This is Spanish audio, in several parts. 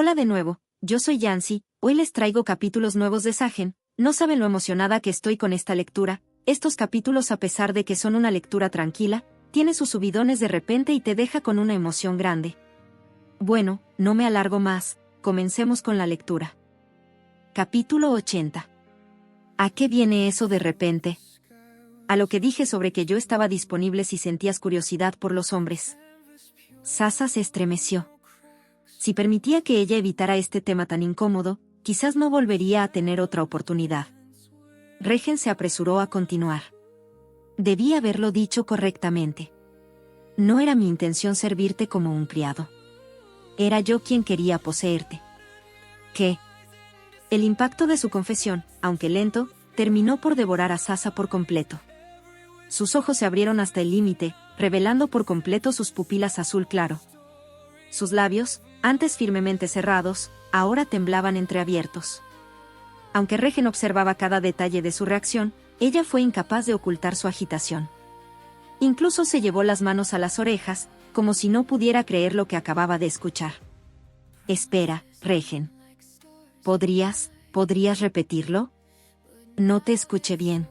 Hola de nuevo, yo soy Yancy, hoy les traigo capítulos nuevos de Sagen. No saben lo emocionada que estoy con esta lectura. Estos capítulos, a pesar de que son una lectura tranquila, tiene sus subidones de repente y te deja con una emoción grande. Bueno, no me alargo más, comencemos con la lectura. Capítulo 80. ¿A qué viene eso de repente? A lo que dije sobre que yo estaba disponible si sentías curiosidad por los hombres. Sasa se estremeció. Si permitía que ella evitara este tema tan incómodo, quizás no volvería a tener otra oportunidad. Regen se apresuró a continuar. Debí haberlo dicho correctamente. No era mi intención servirte como un criado. Era yo quien quería poseerte. ¿Qué? El impacto de su confesión, aunque lento, terminó por devorar a Sasa por completo. Sus ojos se abrieron hasta el límite, revelando por completo sus pupilas azul claro. Sus labios, antes firmemente cerrados, ahora temblaban entreabiertos. Aunque Regen observaba cada detalle de su reacción, ella fue incapaz de ocultar su agitación. Incluso se llevó las manos a las orejas, como si no pudiera creer lo que acababa de escuchar. Espera, Regen. ¿Podrías repetirlo? No te escuché bien.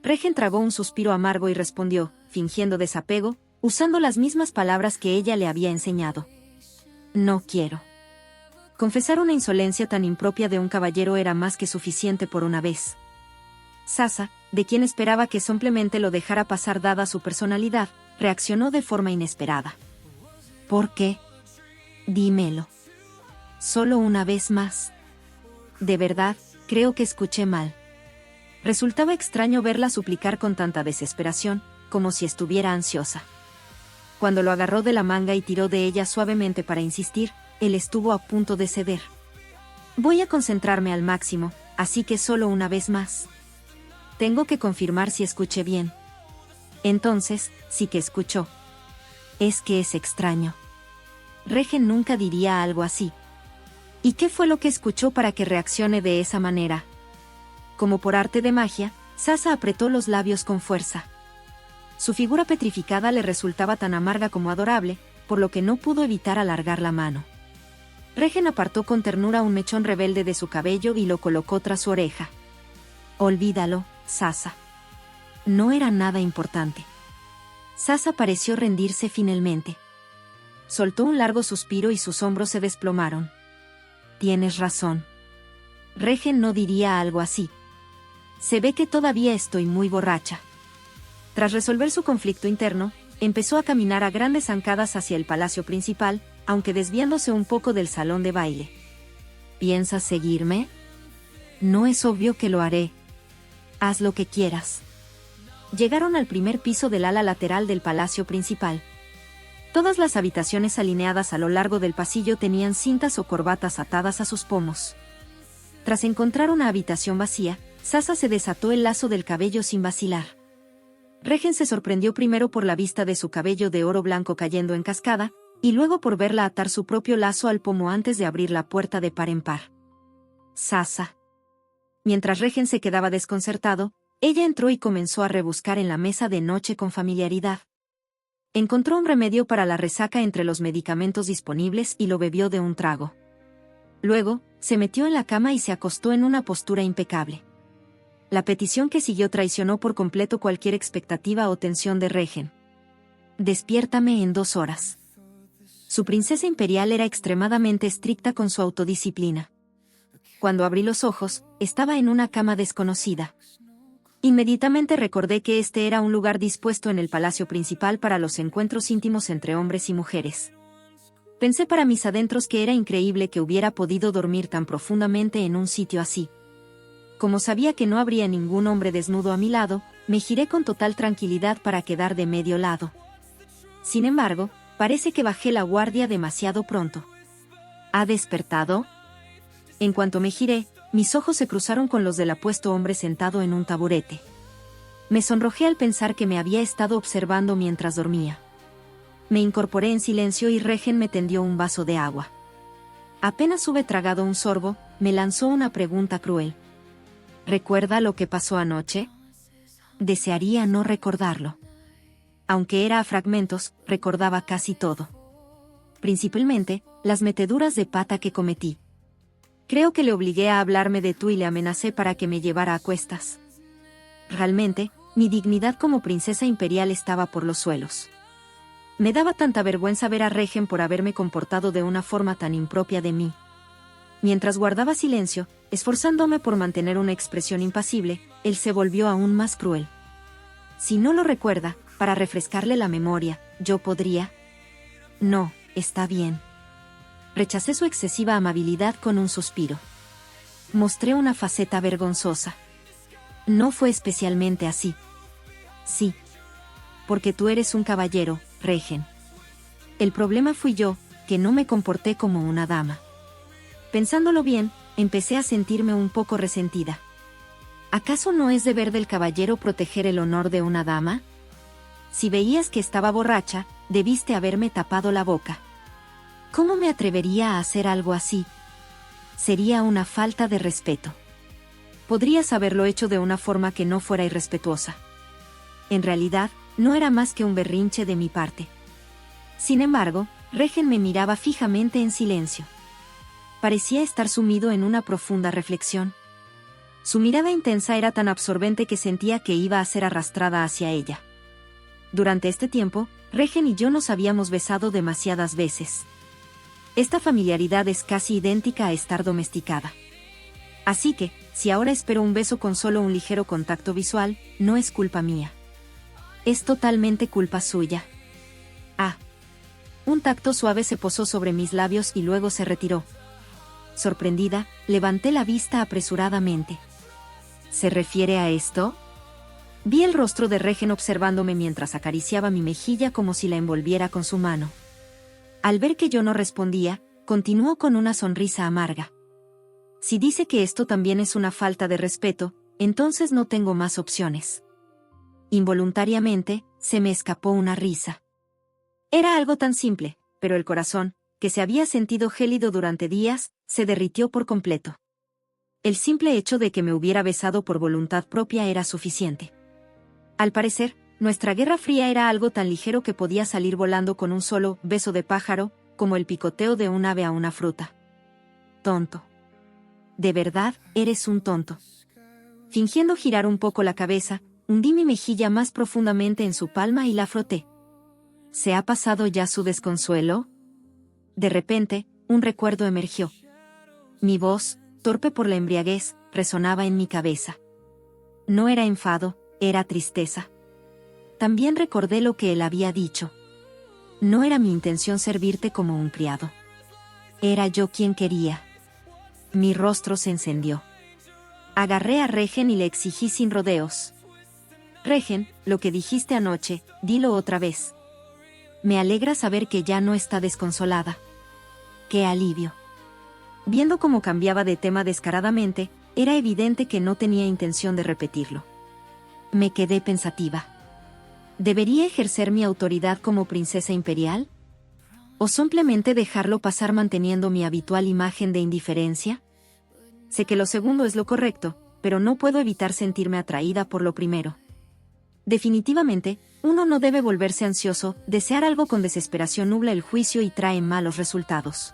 Regen tragó un suspiro amargo y respondió, fingiendo desapego, usando las mismas palabras que ella le había enseñado. No quiero. Confesar una insolencia tan impropia de un caballero era más que suficiente por una vez. Sasa, de quien esperaba que simplemente lo dejara pasar dada su personalidad, reaccionó de forma inesperada. ¿Por qué? Dímelo. Solo una vez más. De verdad, creo que escuché mal. Resultaba extraño verla suplicar con tanta desesperación, como si estuviera ansiosa. Cuando lo agarró de la manga y tiró de ella suavemente para insistir, él estuvo a punto de ceder. Voy a concentrarme al máximo, así que solo una vez más. Tengo que confirmar si escuché bien. Entonces, sí que escuchó. Es que es extraño. Regen nunca diría algo así. ¿Y qué fue lo que escuchó para que reaccione de esa manera? Como por arte de magia, Sasa apretó los labios con fuerza. Su figura petrificada le resultaba tan amarga como adorable, por lo que no pudo evitar alargar la mano. Regen apartó con ternura un mechón rebelde de su cabello y lo colocó tras su oreja. Olvídalo, Sasa. No era nada importante. Sasa pareció rendirse finalmente. Soltó un largo suspiro y sus hombros se desplomaron. Tienes razón. Regen no diría algo así. Se ve que todavía estoy muy borracha. Tras resolver su conflicto interno, empezó a caminar a grandes zancadas hacia el palacio principal, aunque desviándose un poco del salón de baile. ¿Piensas seguirme? No es obvio que lo haré. Haz lo que quieras. Llegaron al primer piso del ala lateral del palacio principal. Todas las habitaciones alineadas a lo largo del pasillo tenían cintas o corbatas atadas a sus pomos. Tras encontrar una habitación vacía, Sasa se desató el lazo del cabello sin vacilar. Regen se sorprendió primero por la vista de su cabello de oro blanco cayendo en cascada, y luego por verla atar su propio lazo al pomo antes de abrir la puerta de par en par. Sasa. Mientras Regen se quedaba desconcertado, ella entró y comenzó a rebuscar en la mesa de noche con familiaridad. Encontró un remedio para la resaca entre los medicamentos disponibles y lo bebió de un trago. Luego, se metió en la cama y se acostó en una postura impecable. La petición que siguió traicionó por completo cualquier expectativa o tensión de Regen. Despiértame en 2 horas. Su princesa imperial era extremadamente estricta con su autodisciplina. Cuando abrí los ojos, estaba en una cama desconocida. Inmediatamente recordé que este era un lugar dispuesto en el palacio principal para los encuentros íntimos entre hombres y mujeres. Pensé para mis adentros que era increíble que hubiera podido dormir tan profundamente en un sitio así. Como sabía que no habría ningún hombre desnudo a mi lado, me giré con total tranquilidad para quedar de medio lado. Sin embargo, parece que bajé la guardia demasiado pronto. ¿Ha despertado? En cuanto me giré, mis ojos se cruzaron con los del apuesto hombre sentado en un taburete. Me sonrojé al pensar que me había estado observando mientras dormía. Me incorporé en silencio y Regen me tendió un vaso de agua. Apenas hube tragado un sorbo, me lanzó una pregunta cruel. ¿Recuerda lo que pasó anoche? Desearía no recordarlo. Aunque era a fragmentos, recordaba casi todo. principalmente, las meteduras de pata que cometí. Creo que le obligué a hablarme de tú y le amenacé para que me llevara a cuestas. Realmente, mi dignidad como princesa imperial estaba por los suelos. Me daba tanta vergüenza ver a Regen por haberme comportado de una forma tan impropia de mí. Mientras guardaba silencio, esforzándome por mantener una expresión impasible, él se volvió aún más cruel. Si no lo recuerda, para refrescarle la memoria, yo podría... No, está bien. Rechacé su excesiva amabilidad con un suspiro. Mostré una faceta vergonzosa. No fue especialmente así. Sí. Porque tú eres un caballero, Regen. El problema fui yo, que no me comporté como una dama. Pensándolo bien, empecé a sentirme un poco resentida. ¿Acaso no es deber del caballero proteger el honor de una dama? Si veías que estaba borracha, debiste haberme tapado la boca. ¿Cómo me atrevería a hacer algo así? Sería una falta de respeto. Podrías haberlo hecho de una forma que no fuera irrespetuosa. En realidad, no era más que un berrinche de mi parte. Sin embargo, Regen me miraba fijamente en silencio. Parecía estar sumido en una profunda reflexión. Su mirada intensa era tan absorbente que sentía que iba a ser arrastrada hacia ella. Durante este tiempo, Regen y yo nos habíamos besado demasiadas veces. Esta familiaridad es casi idéntica a estar domesticada. Así que, si ahora espero un beso con solo un ligero contacto visual, no es culpa mía. Es totalmente culpa suya. Ah. Un tacto suave se posó sobre mis labios y luego se retiró. Sorprendida, levanté la vista apresuradamente. ¿Se refiere a esto? Vi el rostro de Regen observándome mientras acariciaba mi mejilla como si la envolviera con su mano. Al ver que yo no respondía, continuó con una sonrisa amarga. Si dice que esto también es una falta de respeto, entonces no tengo más opciones. Involuntariamente, se me escapó una risa. Era algo tan simple, pero el corazón, que se había sentido gélido durante días, se derritió por completo. El simple hecho de que me hubiera besado por voluntad propia era suficiente. Al parecer, nuestra guerra fría era algo tan ligero que podía salir volando con un solo beso de pájaro, como el picoteo de un ave a una fruta. Tonto. De verdad, eres un tonto. Fingiendo girar un poco la cabeza, hundí mi mejilla más profundamente en su palma y la froté. ¿Se ha pasado ya su desconsuelo? De repente, un recuerdo emergió. Mi voz, torpe por la embriaguez, resonaba en mi cabeza. No era enfado, era tristeza. También recordé lo que él había dicho. No era mi intención servirte como un criado. Era yo quien quería. Mi rostro se encendió. Agarré a Regen y le exigí sin rodeos. Regen, lo que dijiste anoche, dilo otra vez. Me alegra saber que ya no está desconsolada. ¡Qué alivio! Viendo cómo cambiaba de tema descaradamente, era evidente que no tenía intención de repetirlo. Me quedé pensativa. ¿Debería ejercer mi autoridad como princesa imperial? ¿O simplemente dejarlo pasar manteniendo mi habitual imagen de indiferencia? Sé que lo segundo es lo correcto, pero no puedo evitar sentirme atraída por lo primero. Definitivamente, uno no debe volverse ansioso, desear algo con desesperación nubla el juicio y trae malos resultados.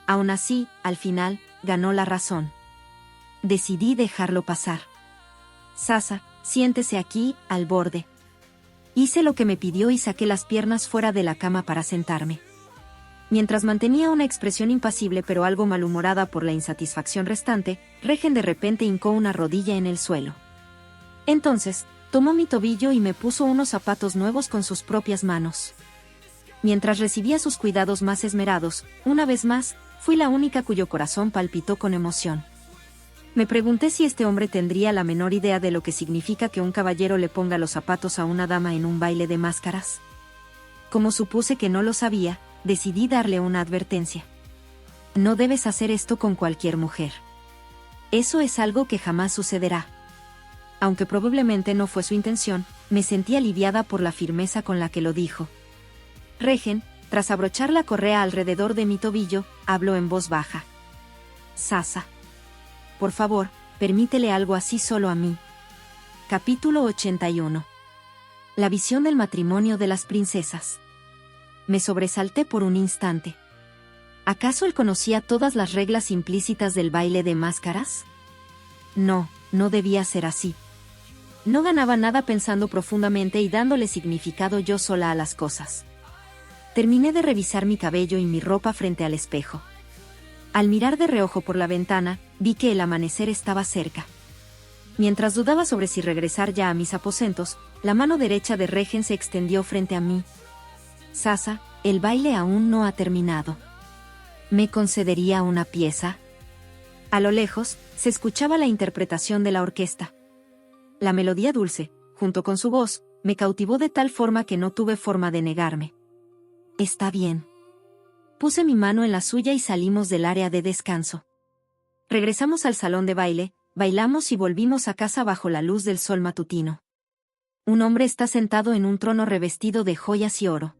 Aún así, al final, ganó la razón. Decidí dejarlo pasar. Sasa, siéntese aquí, al borde. Hice lo que me pidió y saqué las piernas fuera de la cama para sentarme. Mientras mantenía una expresión impasible pero algo malhumorada por la insatisfacción restante, Regen de repente hincó una rodilla en el suelo. Entonces, tomó mi tobillo y me puso unos zapatos nuevos con sus propias manos. Mientras recibía sus cuidados más esmerados, una vez más, fui la única cuyo corazón palpitó con emoción. Me pregunté si este hombre tendría la menor idea de lo que significa que un caballero le ponga los zapatos a una dama en un baile de máscaras. Como supuse que no lo sabía, decidí darle una advertencia. No debes hacer esto con cualquier mujer. Eso es algo que jamás sucederá. Aunque probablemente no fue su intención, me sentí aliviada por la firmeza con la que lo dijo. Regen, tras abrochar la correa alrededor de mi tobillo, habló en voz baja. Sasa. Por favor, permítele algo así solo a mí. Capítulo 81. La visión del matrimonio de las princesas. Me sobresalté por un instante. ¿Acaso él conocía todas las reglas implícitas del baile de máscaras? No, no debía ser así. No ganaba nada pensando profundamente y dándole significado yo sola a las cosas. Terminé de revisar mi cabello y mi ropa frente al espejo. Al mirar de reojo por la ventana, vi que el amanecer estaba cerca. Mientras dudaba sobre si regresar ya a mis aposentos, la mano derecha de Regen se extendió frente a mí. Sasa, el baile aún no ha terminado. ¿Me concedería una pieza? A lo lejos, se escuchaba la interpretación de la orquesta. La melodía dulce, junto con su voz, me cautivó de tal forma que no tuve forma de negarme. Está bien. Puse mi mano en la suya y salimos del área de descanso. Regresamos al salón de baile, bailamos y volvimos a casa bajo la luz del sol matutino. Un hombre está sentado en un trono revestido de joyas y oro.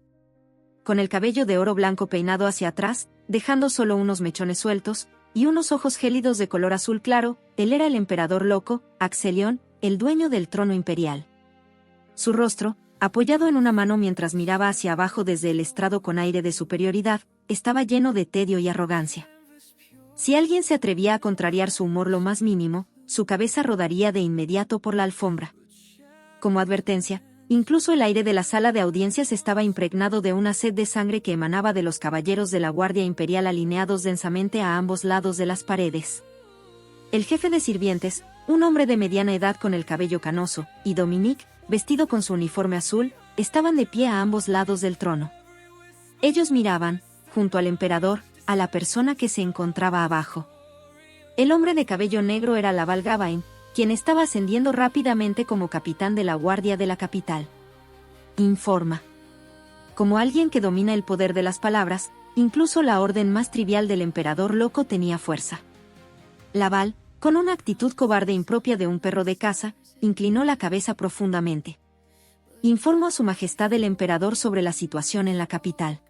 Con el cabello de oro blanco peinado hacia atrás, dejando solo unos mechones sueltos, y unos ojos gélidos de color azul claro, él era el emperador loco, Axelion, el dueño del trono imperial. Su rostro, apoyado en una mano mientras miraba hacia abajo desde el estrado con aire de superioridad, estaba lleno de tedio y arrogancia. Si alguien se atrevía a contrariar su humor lo más mínimo, su cabeza rodaría de inmediato por la alfombra. Como advertencia, incluso el aire de la sala de audiencias estaba impregnado de una sed de sangre que emanaba de los caballeros de la Guardia Imperial alineados densamente a ambos lados de las paredes. El jefe de sirvientes, un hombre de mediana edad con el cabello canoso, y Dominique, vestido con su uniforme azul, estaban de pie a ambos lados del trono. Ellos miraban, junto al emperador, a la persona que se encontraba abajo. El hombre de cabello negro era Laval Gavain, quien estaba ascendiendo rápidamente como capitán de la guardia de la capital. Informa. Como alguien que domina el poder de las palabras, incluso la orden más trivial del emperador loco tenía fuerza. Laval, con una actitud cobarde impropia de un perro de caza, inclinó la cabeza profundamente. Informó a su majestad el emperador sobre la situación en la capital.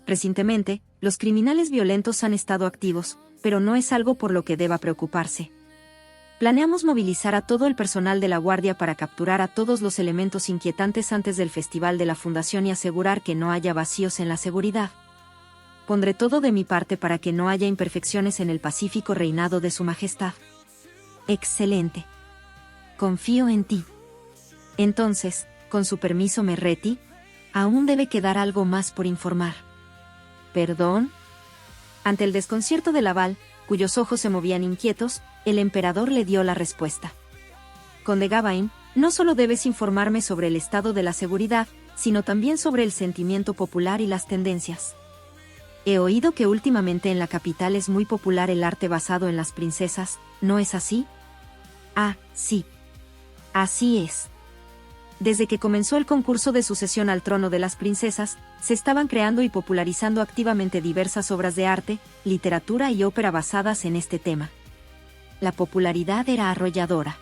Recientemente, los criminales violentos han estado activos, pero no es algo por lo que deba preocuparse. Planeamos movilizar a todo el personal de la Guardia para capturar a todos los elementos inquietantes antes del Festival de la Fundación y asegurar que no haya vacíos en la seguridad. Pondré todo de mi parte para que no haya imperfecciones en el pacífico reinado de su majestad. Excelente. Confío en ti. Entonces, con su permiso me retiro. Aún debe quedar algo más por informar. ¿Perdón? Ante el desconcierto de Laval, cuyos ojos se movían inquietos, el emperador le dio la respuesta. Conde Gavain, no solo debes informarme sobre el estado de la seguridad, sino también sobre el sentimiento popular y las tendencias. He oído que últimamente en la capital es muy popular el arte basado en las princesas, ¿no es así? Ah, sí. Así es. Desde que comenzó el concurso de sucesión al trono de las princesas, se estaban creando y popularizando activamente diversas obras de arte, literatura y ópera basadas en este tema. La popularidad era arrolladora.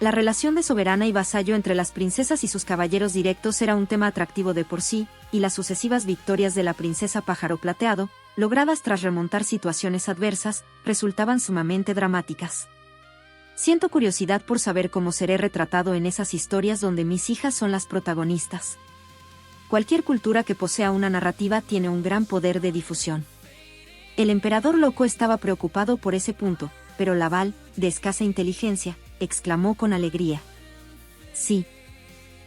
La relación de soberana y vasallo entre las princesas y sus caballeros directos era un tema atractivo de por sí, y las sucesivas victorias de la princesa Pájaro Plateado, logradas tras remontar situaciones adversas, resultaban sumamente dramáticas. Siento curiosidad por saber cómo seré retratado en esas historias donde mis hijas son las protagonistas. Cualquier cultura que posea una narrativa tiene un gran poder de difusión. El emperador loco estaba preocupado por ese punto, pero Laval, de escasa inteligencia, exclamó con alegría. Sí.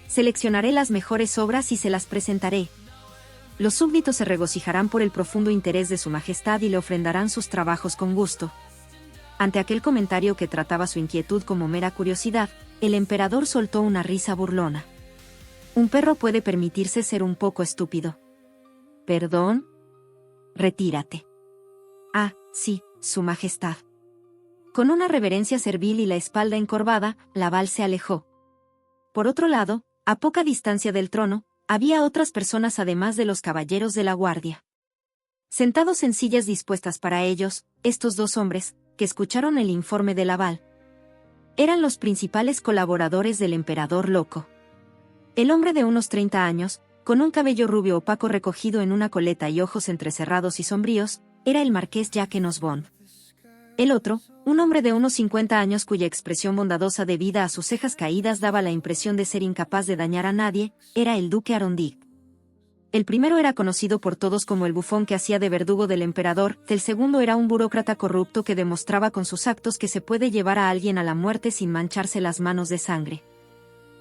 Seleccionaré las mejores obras y se las presentaré. Los súbditos se regocijarán por el profundo interés de su majestad y le ofrendarán sus trabajos con gusto. Ante aquel comentario que trataba su inquietud como mera curiosidad, el emperador soltó una risa burlona. Un perro puede permitirse ser un poco estúpido. ¿Perdón? Retírate. Ah, sí, su majestad. Con una reverencia servil y la espalda encorvada, Laval se alejó. Por otro lado, a poca distancia del trono, había otras personas además de los caballeros de la guardia. Sentados en sillas dispuestas para ellos, estos dos hombres, que escucharon el informe de Laval, eran los principales colaboradores del emperador loco. El hombre de unos 30 años, con un cabello rubio opaco recogido en una coleta y ojos entrecerrados y sombríos, era el marqués Jacques Nosbon. El otro, un hombre de unos 50 años cuya expresión bondadosa debida a sus cejas caídas daba la impresión de ser incapaz de dañar a nadie, era el duque Arondic. El primero era conocido por todos como el bufón que hacía de verdugo del emperador, el segundo era un burócrata corrupto que demostraba con sus actos que se puede llevar a alguien a la muerte sin mancharse las manos de sangre.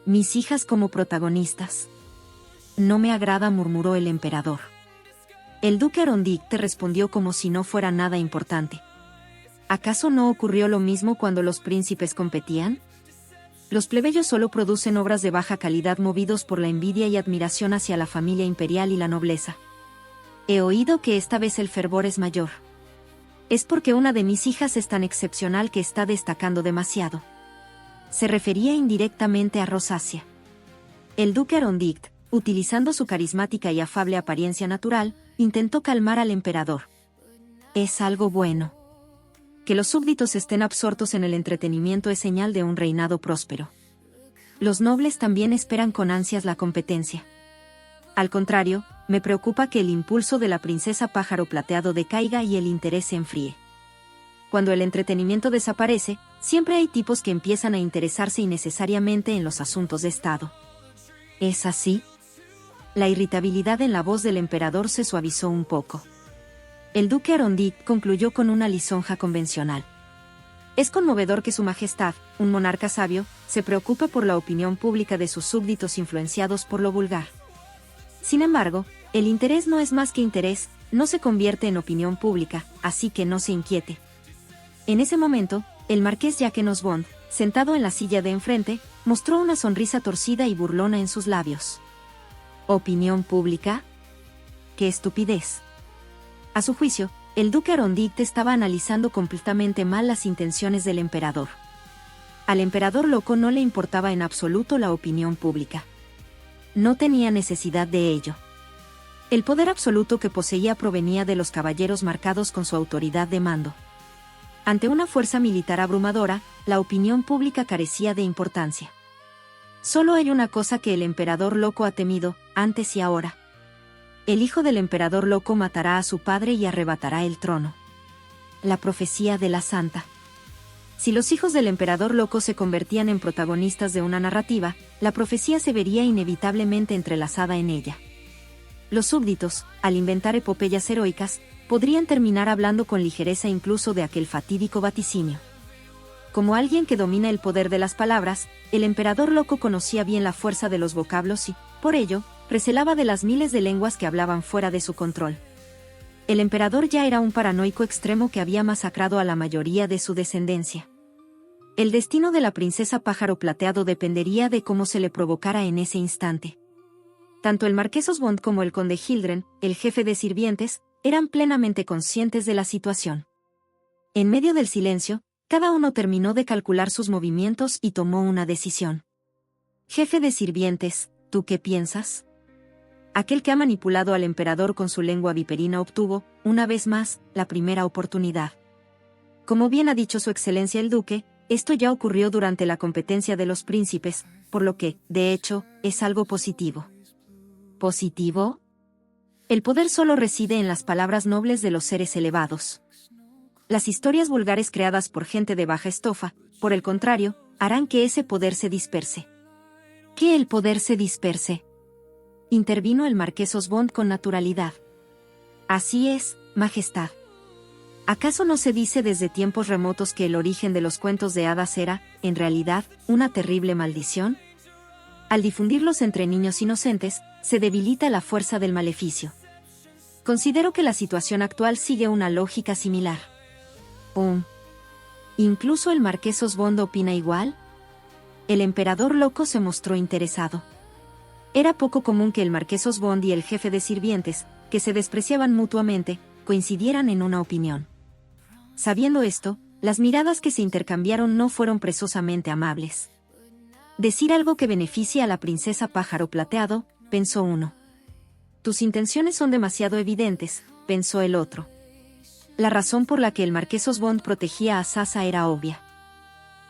Mis hijas como protagonistas. No me agrada, murmuró el emperador. El duque Arondichte respondió como si no fuera nada importante. ¿Acaso no ocurrió lo mismo cuando los príncipes competían? Los plebeyos solo producen obras de baja calidad movidos por la envidia y admiración hacia la familia imperial y la nobleza. He oído que esta vez el fervor es mayor. Es porque una de mis hijas es tan excepcional que está destacando demasiado. Se refería indirectamente a Rosacia. El duque Arondichte, utilizando su carismática y afable apariencia natural, intentó calmar al emperador. Es algo bueno. Que los súbditos estén absortos en el entretenimiento es señal de un reinado próspero. Los nobles también esperan con ansias la competencia. Al contrario, me preocupa que el impulso de la princesa Pájaro Plateado decaiga y el interés se enfríe. Cuando el entretenimiento desaparece, siempre hay tipos que empiezan a interesarse innecesariamente en los asuntos de Estado. ¿Es así? La irritabilidad en la voz del emperador se suavizó un poco. El duque Arondichte concluyó con una lisonja convencional. Es conmovedor que su majestad, un monarca sabio, se preocupe por la opinión pública de sus súbditos influenciados por lo vulgar. Sin embargo, el interés no es más que interés, no se convierte en opinión pública, así que no se inquiete. En ese momento, el marqués Jacques Nosbond, sentado en la silla de enfrente, mostró una sonrisa torcida y burlona en sus labios. ¿Opinión pública? ¡Qué estupidez! A su juicio, el duque Arondichte estaba analizando completamente mal las intenciones del emperador. Al emperador loco no le importaba en absoluto la opinión pública. No tenía necesidad de ello. El poder absoluto que poseía provenía de los caballeros marcados con su autoridad de mando. Ante una fuerza militar abrumadora, la opinión pública carecía de importancia. Solo hay una cosa que el emperador loco ha temido, antes y ahora. El hijo del emperador loco matará a su padre y arrebatará el trono. La profecía de la santa. Si los hijos del emperador loco se convertían en protagonistas de una narrativa, la profecía se vería inevitablemente entrelazada en ella. Los súbditos, al inventar epopeyas heroicas, podrían terminar hablando con ligereza incluso de aquel fatídico vaticinio. Como alguien que domina el poder de las palabras, el emperador loco conocía bien la fuerza de los vocablos y, por ello, recelaba de las miles de lenguas que hablaban fuera de su control. El emperador ya era un paranoico extremo que había masacrado a la mayoría de su descendencia. El destino de la princesa Pájaro Plateado dependería de cómo se le provocara en ese instante. Tanto el marqués Osbond como el conde Hildren, el jefe de sirvientes, eran plenamente conscientes de la situación. En medio del silencio, cada uno terminó de calcular sus movimientos y tomó una decisión. Jefe de sirvientes, ¿tú qué piensas? Aquel que ha manipulado al emperador con su lengua viperina obtuvo, una vez más, la primera oportunidad. Como bien ha dicho su excelencia el duque, esto ya ocurrió durante la competencia de los príncipes, por lo que, de hecho, es algo positivo. ¿Positivo? El poder solo reside en las palabras nobles de los seres elevados. Las historias vulgares creadas por gente de baja estofa, por el contrario, harán que ese poder se disperse. ¿Que el poder se disperse? Intervino el marqués Osbond con naturalidad. Así es, majestad. ¿Acaso no se dice desde tiempos remotos que el origen de los cuentos de hadas era, en realidad, una terrible maldición? Al difundirlos entre niños inocentes, se debilita la fuerza del maleficio. Considero que la situación actual sigue una lógica similar. ¿Incluso el marqués Osbond opina igual? El emperador loco se mostró interesado. Era poco común que el marqués Osbond y el jefe de sirvientes, que se despreciaban mutuamente, coincidieran en una opinión. Sabiendo esto, las miradas que se intercambiaron no fueron precisamente amables. Decir algo que beneficie a la princesa Pájaro Plateado, pensó uno. Tus intenciones son demasiado evidentes, pensó el otro. La razón por la que el marqués Osbond protegía a Sasa era obvia.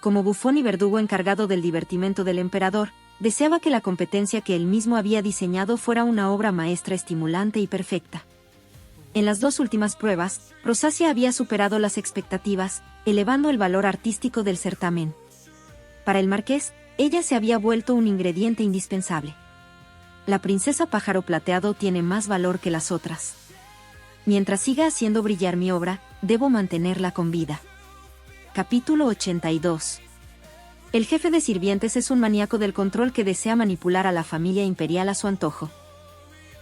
Como bufón y verdugo encargado del divertimento del emperador, deseaba que la competencia que él mismo había diseñado fuera una obra maestra estimulante y perfecta. En las dos últimas pruebas, Rosacia había superado las expectativas, elevando el valor artístico del certamen. Para el marqués, ella se había vuelto un ingrediente indispensable. La princesa pájaro plateado tiene más valor que las otras. Mientras siga haciendo brillar mi obra, debo mantenerla con vida. Capítulo 82. El jefe de sirvientes es un maníaco del control que desea manipular a la familia imperial a su antojo.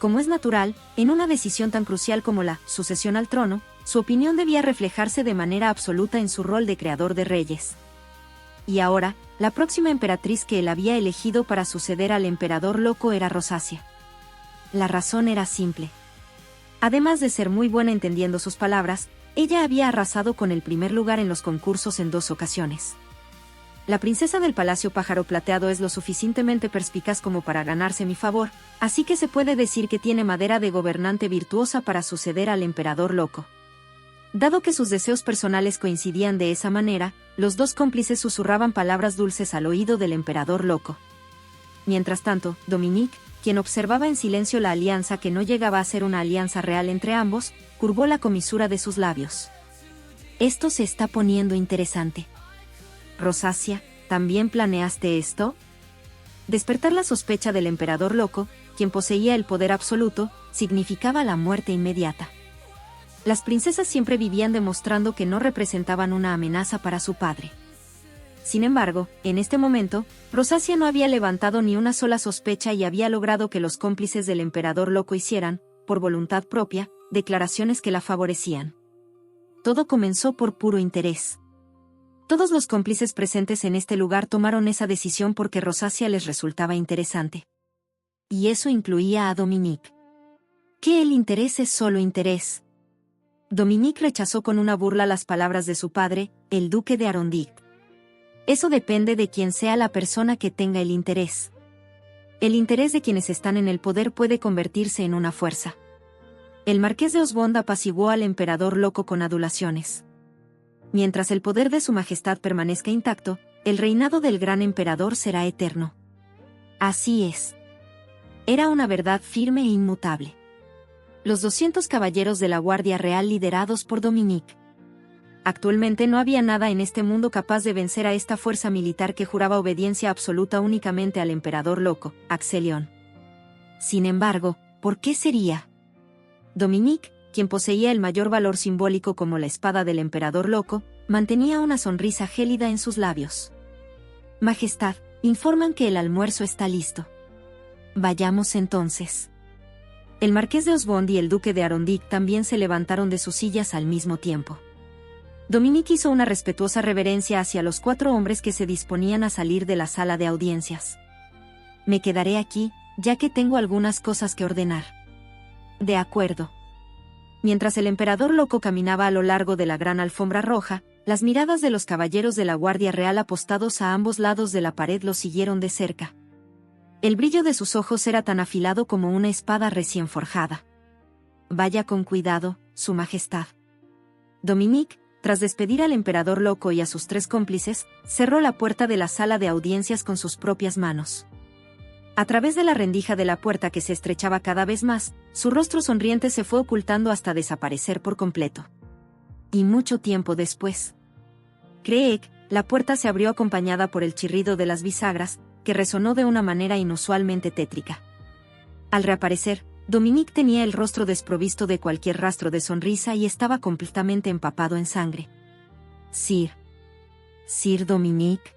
Como es natural, en una decisión tan crucial como la sucesión al trono, su opinión debía reflejarse de manera absoluta en su rol de creador de reyes. Y ahora, la próxima emperatriz que él había elegido para suceder al emperador loco era Rosacia. La razón era simple. Además de ser muy buena entendiendo sus palabras, ella había arrasado con el primer lugar en los concursos en 2 ocasiones. La princesa del Palacio Pájaro Plateado es lo suficientemente perspicaz como para ganarse mi favor, así que se puede decir que tiene madera de gobernante virtuosa para suceder al emperador loco. Dado que sus deseos personales coincidían de esa manera, los 2 cómplices susurraban palabras dulces al oído del emperador loco. Mientras tanto, Dominique, quien observaba en silencio la alianza que no llegaba a ser una alianza real entre ambos, curvó la comisura de sus labios. Esto se está poniendo interesante. Rosacia, ¿también planeaste esto? Despertar la sospecha del emperador loco, quien poseía el poder absoluto, significaba la muerte inmediata. Las princesas siempre vivían demostrando que no representaban una amenaza para su padre. Sin embargo, en este momento, Rosacia no había levantado ni una sola sospecha y había logrado que los cómplices del emperador loco hicieran, por voluntad propia, declaraciones que la favorecían. Todo comenzó por puro interés. Todos los cómplices presentes en este lugar tomaron esa decisión porque Rosacia les resultaba interesante. Y eso incluía a Dominique. Que el interés es solo interés. Dominique rechazó con una burla las palabras de su padre, el duque de Arondic. Eso depende de quién sea la persona que tenga el interés. El interés de quienes están en el poder puede convertirse en una fuerza. El marqués de Osbond apaciguó al emperador loco con adulaciones. Mientras el poder de su majestad permanezca intacto, el reinado del gran emperador será eterno. Así es. Era una verdad firme e inmutable. Los 200 caballeros de la Guardia Real liderados por Dominique. Actualmente no había nada en este mundo capaz de vencer a esta fuerza militar que juraba obediencia absoluta únicamente al emperador loco, Axelion. Sin embargo, ¿por qué sería? Dominique, quien poseía el mayor valor simbólico como la espada del emperador loco, mantenía una sonrisa gélida en sus labios. Majestad, informan que el almuerzo está listo. Vayamos entonces. El marqués de Osbond y el duque de Arondic también se levantaron de sus sillas al mismo tiempo. Dominique hizo una respetuosa reverencia hacia los 4 hombres que se disponían a salir de la sala de audiencias. Me quedaré aquí, ya que tengo algunas cosas que ordenar. De acuerdo. Mientras el emperador loco caminaba a lo largo de la gran alfombra roja, las miradas de los caballeros de la Guardia Real apostados a ambos lados de la pared lo siguieron de cerca. El brillo de sus ojos era tan afilado como una espada recién forjada. Vaya con cuidado, Su Majestad. Dominique, tras despedir al emperador loco y a sus 3 cómplices, cerró la puerta de la sala de audiencias con sus propias manos. A través de la rendija de la puerta que se estrechaba cada vez más, su rostro sonriente se fue ocultando hasta desaparecer por completo. Y mucho tiempo después. Creek, la puerta se abrió acompañada por el chirrido de las bisagras, que resonó de una manera inusualmente tétrica. Al reaparecer, Dominique tenía el rostro desprovisto de cualquier rastro de sonrisa y estaba completamente empapado en sangre. Sir Dominique.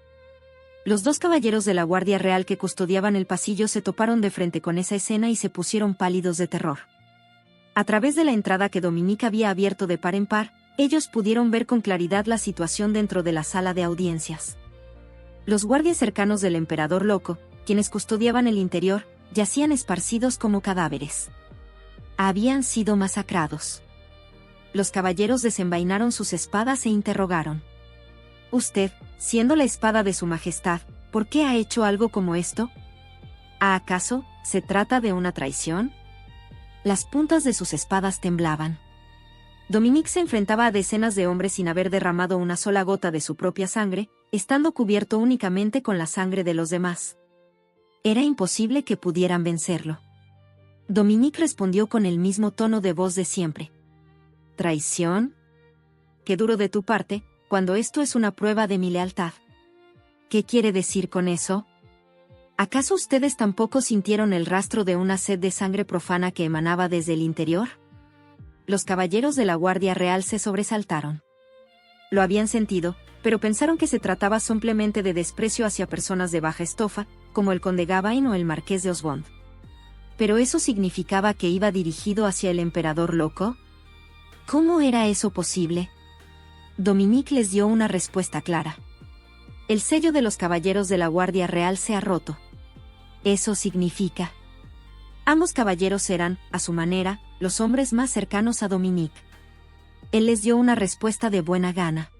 Los 2 caballeros de la Guardia Real que custodiaban el pasillo se toparon de frente con esa escena y se pusieron pálidos de terror. A través de la entrada que Dominique había abierto de par en par, ellos pudieron ver con claridad la situación dentro de la sala de audiencias. Los guardias cercanos del emperador loco, quienes custodiaban el interior, yacían esparcidos como cadáveres. Habían sido masacrados. Los caballeros desenvainaron sus espadas e interrogaron. Usted, siendo la espada de su majestad, ¿por qué ha hecho algo como esto? ¿Acaso se trata de una traición? Las puntas de sus espadas temblaban. Dominique se enfrentaba a decenas de hombres sin haber derramado una sola gota de su propia sangre, estando cubierto únicamente con la sangre de los demás. Era imposible que pudieran vencerlo. Dominique respondió con el mismo tono de voz de siempre. ¿Traición? Qué duro de tu parte, cuando esto es una prueba de mi lealtad. ¿Qué quiere decir con eso? ¿Acaso ustedes tampoco sintieron el rastro de una sed de sangre profana que emanaba desde el interior? Los caballeros de la Guardia Real se sobresaltaron. Lo habían sentido, pero pensaron que se trataba simplemente de desprecio hacia personas de baja estofa, como el conde Gawain o el marqués de Osborne. ¿Pero eso significaba que iba dirigido hacia el emperador loco? ¿Cómo era eso posible? Dominique les dio una respuesta clara. El sello de los caballeros de la Guardia Real se ha roto. Eso significa. Ambos caballeros eran, a su manera, los hombres más cercanos a Dominique. Él les dio una respuesta de buena gana.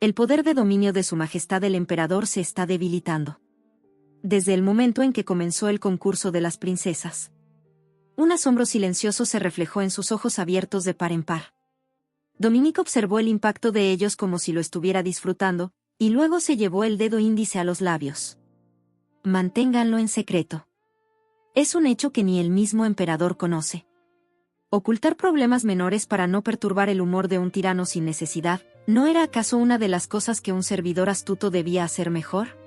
El poder de dominio de su majestad el emperador se está debilitando. Desde el momento en que comenzó el concurso de las princesas. Un asombro silencioso se reflejó en sus ojos abiertos de par en par. Dominique observó el impacto de ellos como si lo estuviera disfrutando, y luego se llevó el dedo índice a los labios. Manténganlo en secreto. Es un hecho que ni el mismo emperador conoce. Ocultar problemas menores para no perturbar el humor de un tirano sin necesidad, ¿no era acaso una de las cosas que un servidor astuto debía hacer mejor?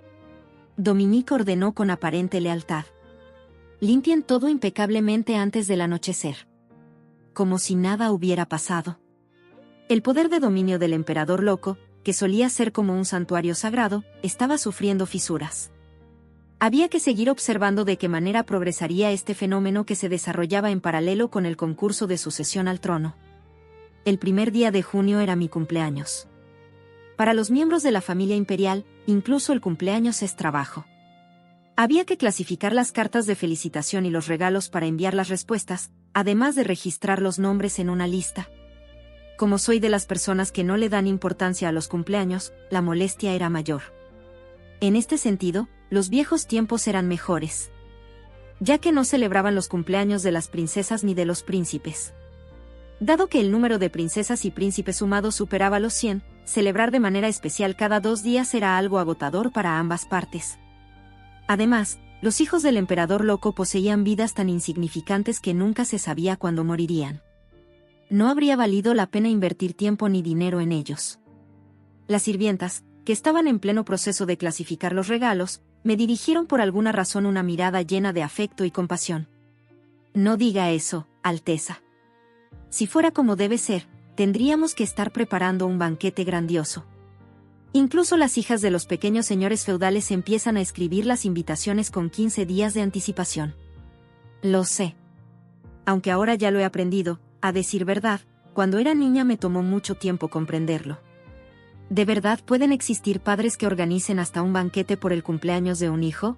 Dominique ordenó con aparente lealtad. Limpien todo impecablemente antes del anochecer. Como si nada hubiera pasado. El poder de dominio del emperador loco, que solía ser como un santuario sagrado, estaba sufriendo fisuras. Había que seguir observando de qué manera progresaría este fenómeno que se desarrollaba en paralelo con el concurso de sucesión al trono. El primer día de junio era mi cumpleaños. Para los miembros de la familia imperial, incluso el cumpleaños es trabajo. Había que clasificar las cartas de felicitación y los regalos para enviar las respuestas, además de registrar los nombres en una lista. Como soy de las personas que no le dan importancia a los cumpleaños, la molestia era mayor. En este sentido, los viejos tiempos eran mejores. Ya que no celebraban los cumpleaños de las princesas ni de los príncipes. Dado que el número de princesas y príncipes sumados superaba los 100, celebrar de manera especial cada 2 días era algo agotador para ambas partes. Además, los hijos del emperador loco poseían vidas tan insignificantes que nunca se sabía cuándo morirían. No habría valido la pena invertir tiempo ni dinero en ellos. Las sirvientas, que estaban en pleno proceso de clasificar los regalos, me dirigieron por alguna razón una mirada llena de afecto y compasión. No diga eso, Alteza. Si fuera como debe ser, tendríamos que estar preparando un banquete grandioso. Incluso las hijas de los pequeños señores feudales empiezan a escribir las invitaciones con 15 días de anticipación. Lo sé. Aunque ahora ya lo he aprendido, a decir verdad, cuando era niña me tomó mucho tiempo comprenderlo. ¿De verdad pueden existir padres que organicen hasta un banquete por el cumpleaños de un hijo?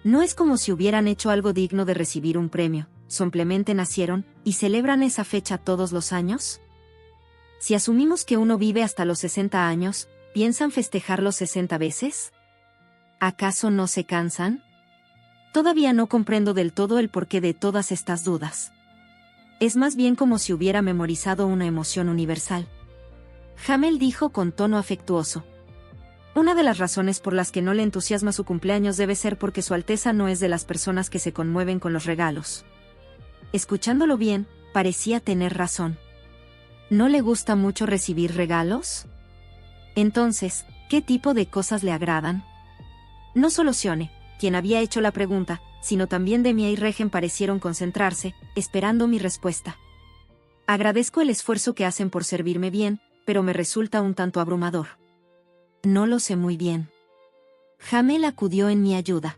No es como si hubieran hecho algo digno de recibir un premio, simplemente nacieron, y celebran esa fecha todos los años. Si asumimos que uno vive hasta los 60 años, ¿piensan festejarlo 60 veces? ¿Acaso no se cansan? Todavía no comprendo del todo el porqué de todas estas dudas. Es más bien como si hubiera memorizado una emoción universal. Hamel dijo con tono afectuoso. Una de las razones por las que no le entusiasma su cumpleaños debe ser porque Su Alteza no es de las personas que se conmueven con los regalos. Escuchándolo bien, parecía tener razón. ¿No le gusta mucho recibir regalos? Entonces, ¿qué tipo de cosas le agradan? No solo Sione, quien había hecho la pregunta, sino también Demia y Regen parecieron concentrarse, esperando mi respuesta. Agradezco el esfuerzo que hacen por servirme bien, pero me resulta un tanto abrumador. No lo sé muy bien. Hamel acudió en mi ayuda.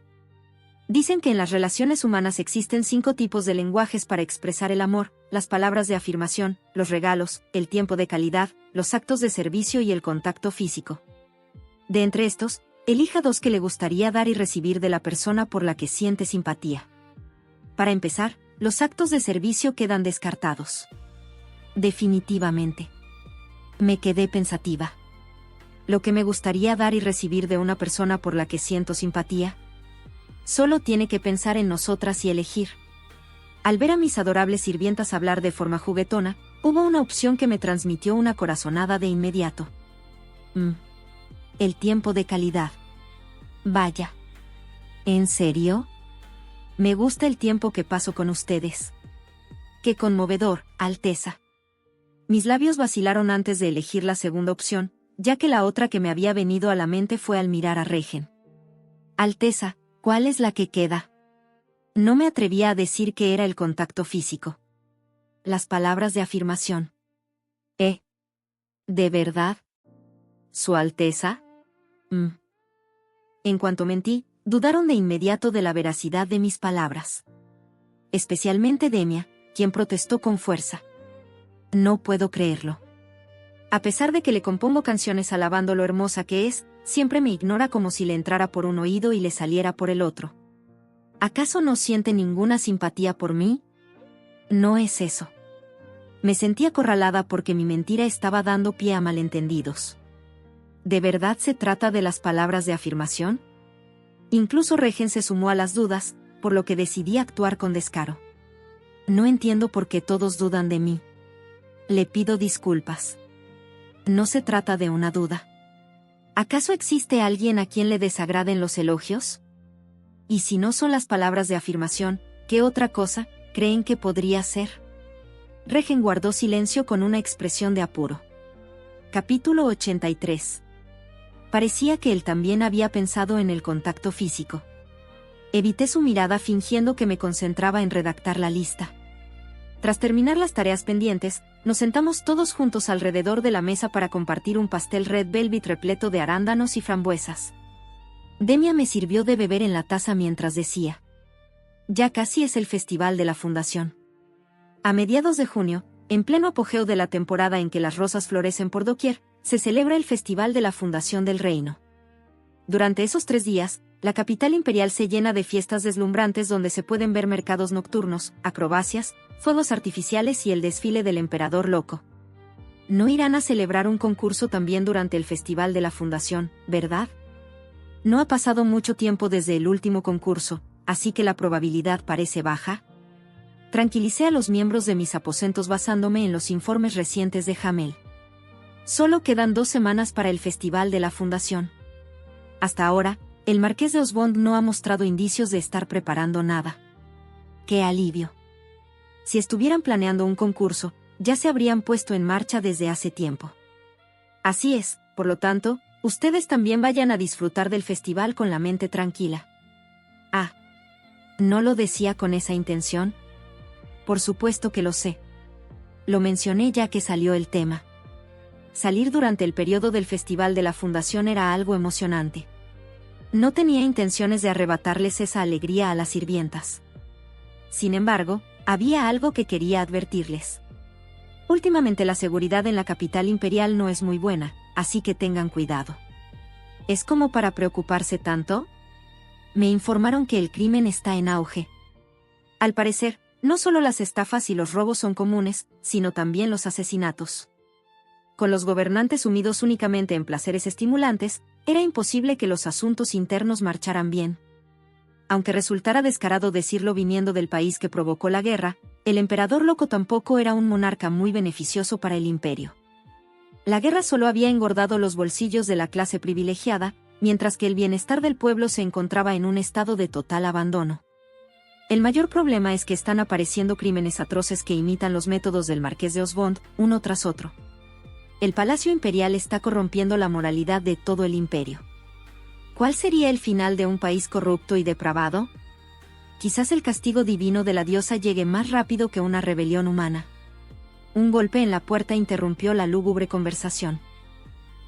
Dicen que en las relaciones humanas existen 5 tipos de lenguajes para expresar el amor: las palabras de afirmación, los regalos, el tiempo de calidad, los actos de servicio y el contacto físico. De entre estos, elija 2 que le gustaría dar y recibir de la persona por la que siente simpatía. Para empezar, los actos de servicio quedan descartados. Definitivamente. Me quedé pensativa. Lo que me gustaría dar y recibir de una persona por la que siento simpatía. Solo tiene que pensar en nosotras y elegir. Al ver a mis adorables sirvientas hablar de forma juguetona, hubo una opción que me transmitió una corazonada de inmediato. El tiempo de calidad. Vaya. ¿En serio? Me gusta el tiempo que paso con ustedes. Qué conmovedor, Alteza. Mis labios vacilaron antes de elegir la segunda opción, ya que la otra que me había venido a la mente fue al mirar a Regen. Alteza, ¿Cuál es la que queda? No me atrevía a decir que era el contacto físico. Las palabras de afirmación. ¿De verdad? ¿Su Alteza? En cuanto mentí, dudaron de inmediato de la veracidad de mis palabras. Especialmente Demia, quien protestó con fuerza. No puedo creerlo. A pesar de que le compongo canciones alabando lo hermosa que es, siempre me ignora como si le entrara por un oído y le saliera por el otro. ¿Acaso no siente ninguna simpatía por mí? No es eso. Me sentí acorralada porque mi mentira estaba dando pie a malentendidos. ¿De verdad se trata de las palabras de afirmación? Incluso Regen se sumó a las dudas, por lo que decidí actuar con descaro. No entiendo por qué todos dudan de mí. Le pido disculpas. No se trata de una duda. ¿Acaso existe alguien a quien le desagraden los elogios? Y si no son las palabras de afirmación, ¿qué otra cosa creen que podría ser? Regen guardó silencio con una expresión de apuro. Capítulo 83. Parecía que él también había pensado en el contacto físico. Evité su mirada fingiendo que me concentraba en redactar la lista. Tras terminar las tareas pendientes, nos sentamos todos juntos alrededor de la mesa para compartir un pastel red velvet repleto de arándanos y frambuesas. Demia me sirvió de beber en la taza mientras decía: ya casi es el festival de la Fundación. A mediados de junio, en pleno apogeo de la temporada en que las rosas florecen por doquier, se celebra el Festival de la Fundación del Reino. Durante esos 3 días, la capital imperial se llena de fiestas deslumbrantes donde se pueden ver mercados nocturnos, acrobacias, fuegos artificiales y el desfile del emperador loco. ¿No irán a celebrar un concurso también durante el Festival de la Fundación, verdad? No ha pasado mucho tiempo desde el último concurso, así que la probabilidad parece baja. Tranquilicé a los miembros de mis aposentos basándome en los informes recientes de Hamel. Solo quedan 2 semanas para el Festival de la Fundación. Hasta ahora, el Marqués de Osbond no ha mostrado indicios de estar preparando nada. ¡Qué alivio! Si estuvieran planeando un concurso, ya se habrían puesto en marcha desde hace tiempo. Así es, por lo tanto, ustedes también vayan a disfrutar del festival con la mente tranquila. Ah, ¿no lo decía con esa intención? Por supuesto que lo sé. Lo mencioné ya que salió el tema. Salir durante el periodo del Festival de la Fundación era algo emocionante. No tenía intenciones de arrebatarles esa alegría a las sirvientas. Sin embargo, había algo que quería advertirles. Últimamente la seguridad en la capital imperial no es muy buena, así que tengan cuidado. ¿Es como para preocuparse tanto? Me informaron que el crimen está en auge. Al parecer, no solo las estafas y los robos son comunes, sino también los asesinatos. Con los gobernantes sumidos únicamente en placeres estimulantes, era imposible que los asuntos internos marcharan bien. Aunque resultara descarado decirlo viniendo del país que provocó la guerra, el emperador loco tampoco era un monarca muy beneficioso para el imperio. La guerra solo había engordado los bolsillos de la clase privilegiada, mientras que el bienestar del pueblo se encontraba en un estado de total abandono. El mayor problema es que están apareciendo crímenes atroces que imitan los métodos del Marqués de Osbond, uno tras otro. El Palacio Imperial está corrompiendo la moralidad de todo el imperio. ¿Cuál sería el final de un país corrupto y depravado? Quizás el castigo divino de la diosa llegue más rápido que una rebelión humana. Un golpe en la puerta interrumpió la lúgubre conversación.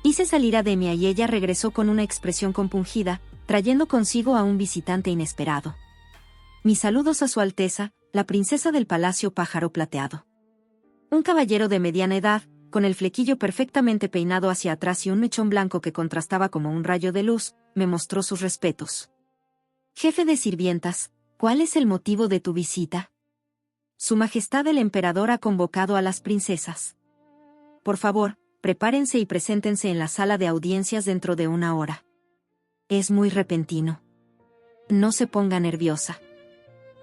Hice salir a Demia y ella regresó con una expresión compungida, trayendo consigo a un visitante inesperado. Mis saludos a Su Alteza, la princesa del Palacio Pájaro Plateado. Un caballero de mediana edad, con el flequillo perfectamente peinado hacia atrás y un mechón blanco que contrastaba como un rayo de luz, me mostró sus respetos. Jefe de sirvientas, ¿cuál es el motivo de tu visita? Su Majestad el Emperador ha convocado a las princesas. Por favor, prepárense y preséntense en la sala de audiencias dentro de 1 hora. Es muy repentino. No se ponga nerviosa.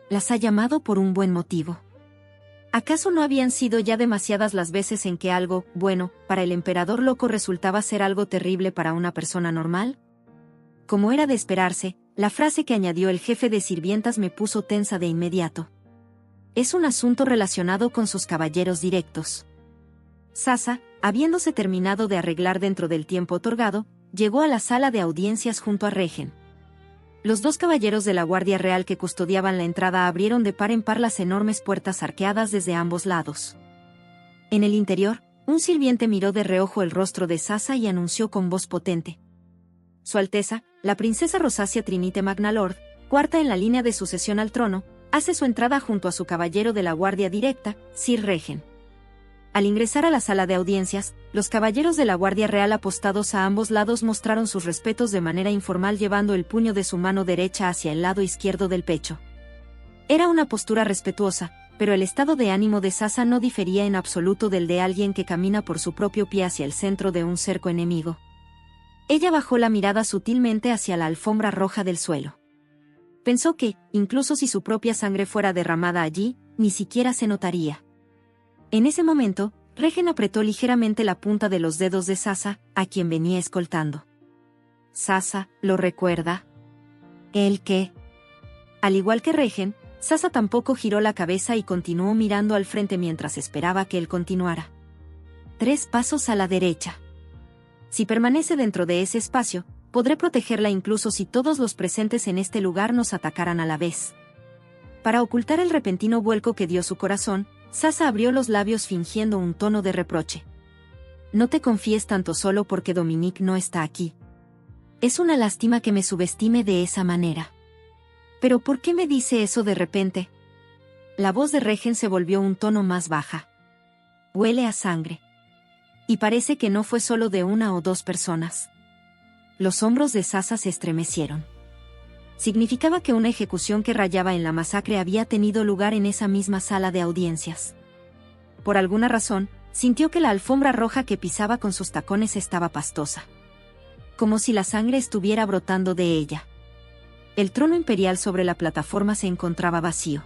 Las ha llamado por un buen motivo. ¿Acaso no habían sido ya demasiadas las veces en que algo, bueno, para el emperador loco resultaba ser algo terrible para una persona normal? Como era de esperarse, la frase que añadió el jefe de sirvientas me puso tensa de inmediato. Es un asunto relacionado con sus caballeros directos. Sasa, habiéndose terminado de arreglar dentro del tiempo otorgado, llegó a la sala de audiencias junto a Regen. Los dos caballeros de la Guardia Real que custodiaban la entrada abrieron de par en par las enormes puertas arqueadas desde ambos lados. En el interior, un sirviente miró de reojo el rostro de Sasa y anunció con voz potente: Su Alteza, la princesa Rosacia Trinite Magnalord, cuarta en la línea de sucesión al trono, hace su entrada junto a su caballero de la Guardia Directa, Sir Regen. Al ingresar a la sala de audiencias, los caballeros de la Guardia Real apostados a ambos lados mostraron sus respetos de manera informal llevando el puño de su mano derecha hacia el lado izquierdo del pecho. Era una postura respetuosa, pero el estado de ánimo de Sasa no difería en absoluto del de alguien que camina por su propio pie hacia el centro de un cerco enemigo. Ella bajó la mirada sutilmente hacia la alfombra roja del suelo. Pensó que, incluso si su propia sangre fuera derramada allí, ni siquiera se notaría. En ese momento, Regen apretó ligeramente la punta de los dedos de Sasa, a quien venía escoltando. Sasa, ¿lo recuerda? ¿El qué? Al igual que Regen, Sasa tampoco giró la cabeza y continuó mirando al frente mientras esperaba que él continuara. 3 pasos a la derecha. Si permanece dentro de ese espacio, podré protegerla incluso si todos los presentes en este lugar nos atacaran a la vez. Para ocultar el repentino vuelco que dio su corazón, Sasa abrió los labios fingiendo un tono de reproche. No te confíes tanto solo porque Dominique no está aquí. Es una lástima que me subestime de esa manera. ¿Pero por qué me dice eso de repente? La voz de Regen se volvió un tono más baja. Huele a sangre. Y parece que no fue solo de 1 o 2 personas. Los hombros de Sasa se estremecieron. Significaba que una ejecución que rayaba en la masacre había tenido lugar en esa misma sala de audiencias. Por alguna razón, sintió que la alfombra roja que pisaba con sus tacones estaba pastosa. Como si la sangre estuviera brotando de ella. El trono imperial sobre la plataforma se encontraba vacío.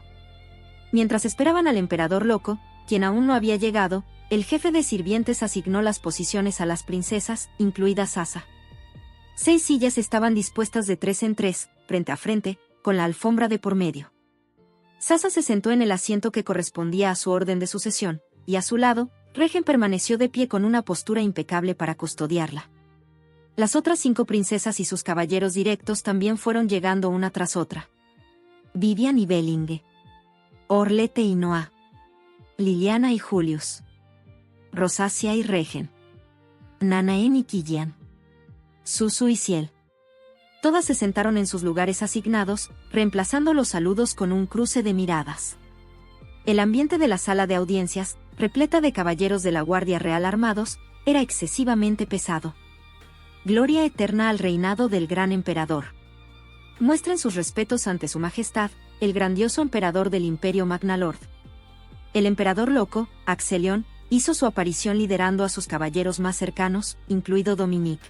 Mientras esperaban al emperador loco, quien aún no había llegado, el jefe de sirvientes asignó las posiciones a las princesas, incluida Sasa. 6 sillas estaban dispuestas de 3 en 3, frente a frente, con la alfombra de por medio. Sasa se sentó en el asiento que correspondía a su orden de sucesión, y a su lado, Regen permaneció de pie con una postura impecable para custodiarla. Las otras 5 princesas y sus caballeros directos también fueron llegando una tras otra. Vivian y Bellinge. Orlete y Noah. Liliana y Julius. Rosacia y Regen. Nanaen y Killian. Susu y Ciel. Todas se sentaron en sus lugares asignados, reemplazando los saludos con un cruce de miradas. El ambiente de la sala de audiencias, repleta de caballeros de la Guardia Real armados, era excesivamente pesado. Gloria eterna al reinado del gran emperador. Muestren sus respetos ante su majestad, el grandioso emperador del Imperio Magnalord. El emperador loco, Axelion, hizo su aparición liderando a sus caballeros más cercanos, incluido Dominique.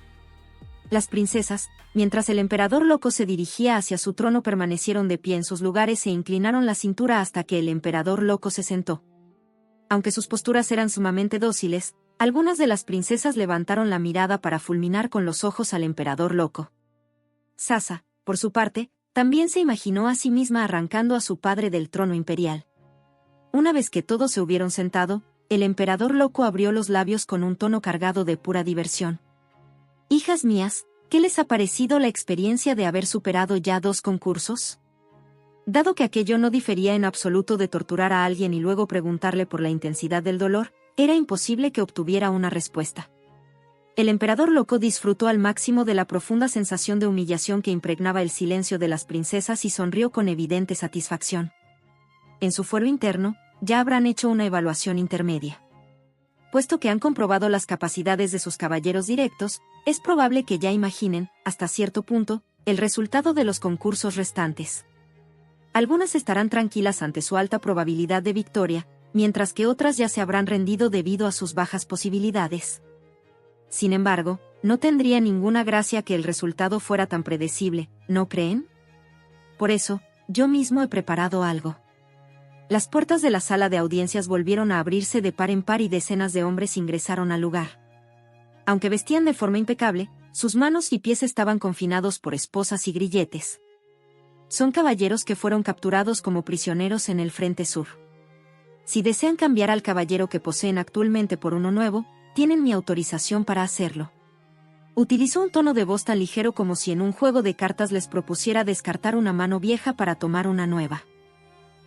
Las princesas, mientras el emperador loco se dirigía hacia su trono, permanecieron de pie en sus lugares e inclinaron la cintura hasta que el emperador loco se sentó. Aunque sus posturas eran sumamente dóciles, algunas de las princesas levantaron la mirada para fulminar con los ojos al emperador loco. Sasa, por su parte, también se imaginó a sí misma arrancando a su padre del trono imperial. Una vez que todos se hubieron sentado, el emperador loco abrió los labios con un tono cargado de pura diversión. Hijas mías, ¿qué les ha parecido la experiencia de haber superado ya 2 concursos? Dado que aquello no difería en absoluto de torturar a alguien y luego preguntarle por la intensidad del dolor, era imposible que obtuviera una respuesta. El emperador loco disfrutó al máximo de la profunda sensación de humillación que impregnaba el silencio de las princesas y sonrió con evidente satisfacción. En su fuero interno, ya habrán hecho una evaluación intermedia. Puesto que han comprobado las capacidades de sus caballeros directos, es probable que ya imaginen, hasta cierto punto, el resultado de los concursos restantes. Algunas estarán tranquilas ante su alta probabilidad de victoria, mientras que otras ya se habrán rendido debido a sus bajas posibilidades. Sin embargo, no tendría ninguna gracia que el resultado fuera tan predecible, ¿no creen? Por eso, yo mismo he preparado algo. Las puertas de la sala de audiencias volvieron a abrirse de par en par y decenas de hombres ingresaron al lugar. Aunque vestían de forma impecable, sus manos y pies estaban confinados por esposas y grilletes. Son caballeros que fueron capturados como prisioneros en el frente sur. Si desean cambiar al caballero que poseen actualmente por uno nuevo, tienen mi autorización para hacerlo. Utilizó un tono de voz tan ligero como si en un juego de cartas les propusiera descartar una mano vieja para tomar una nueva.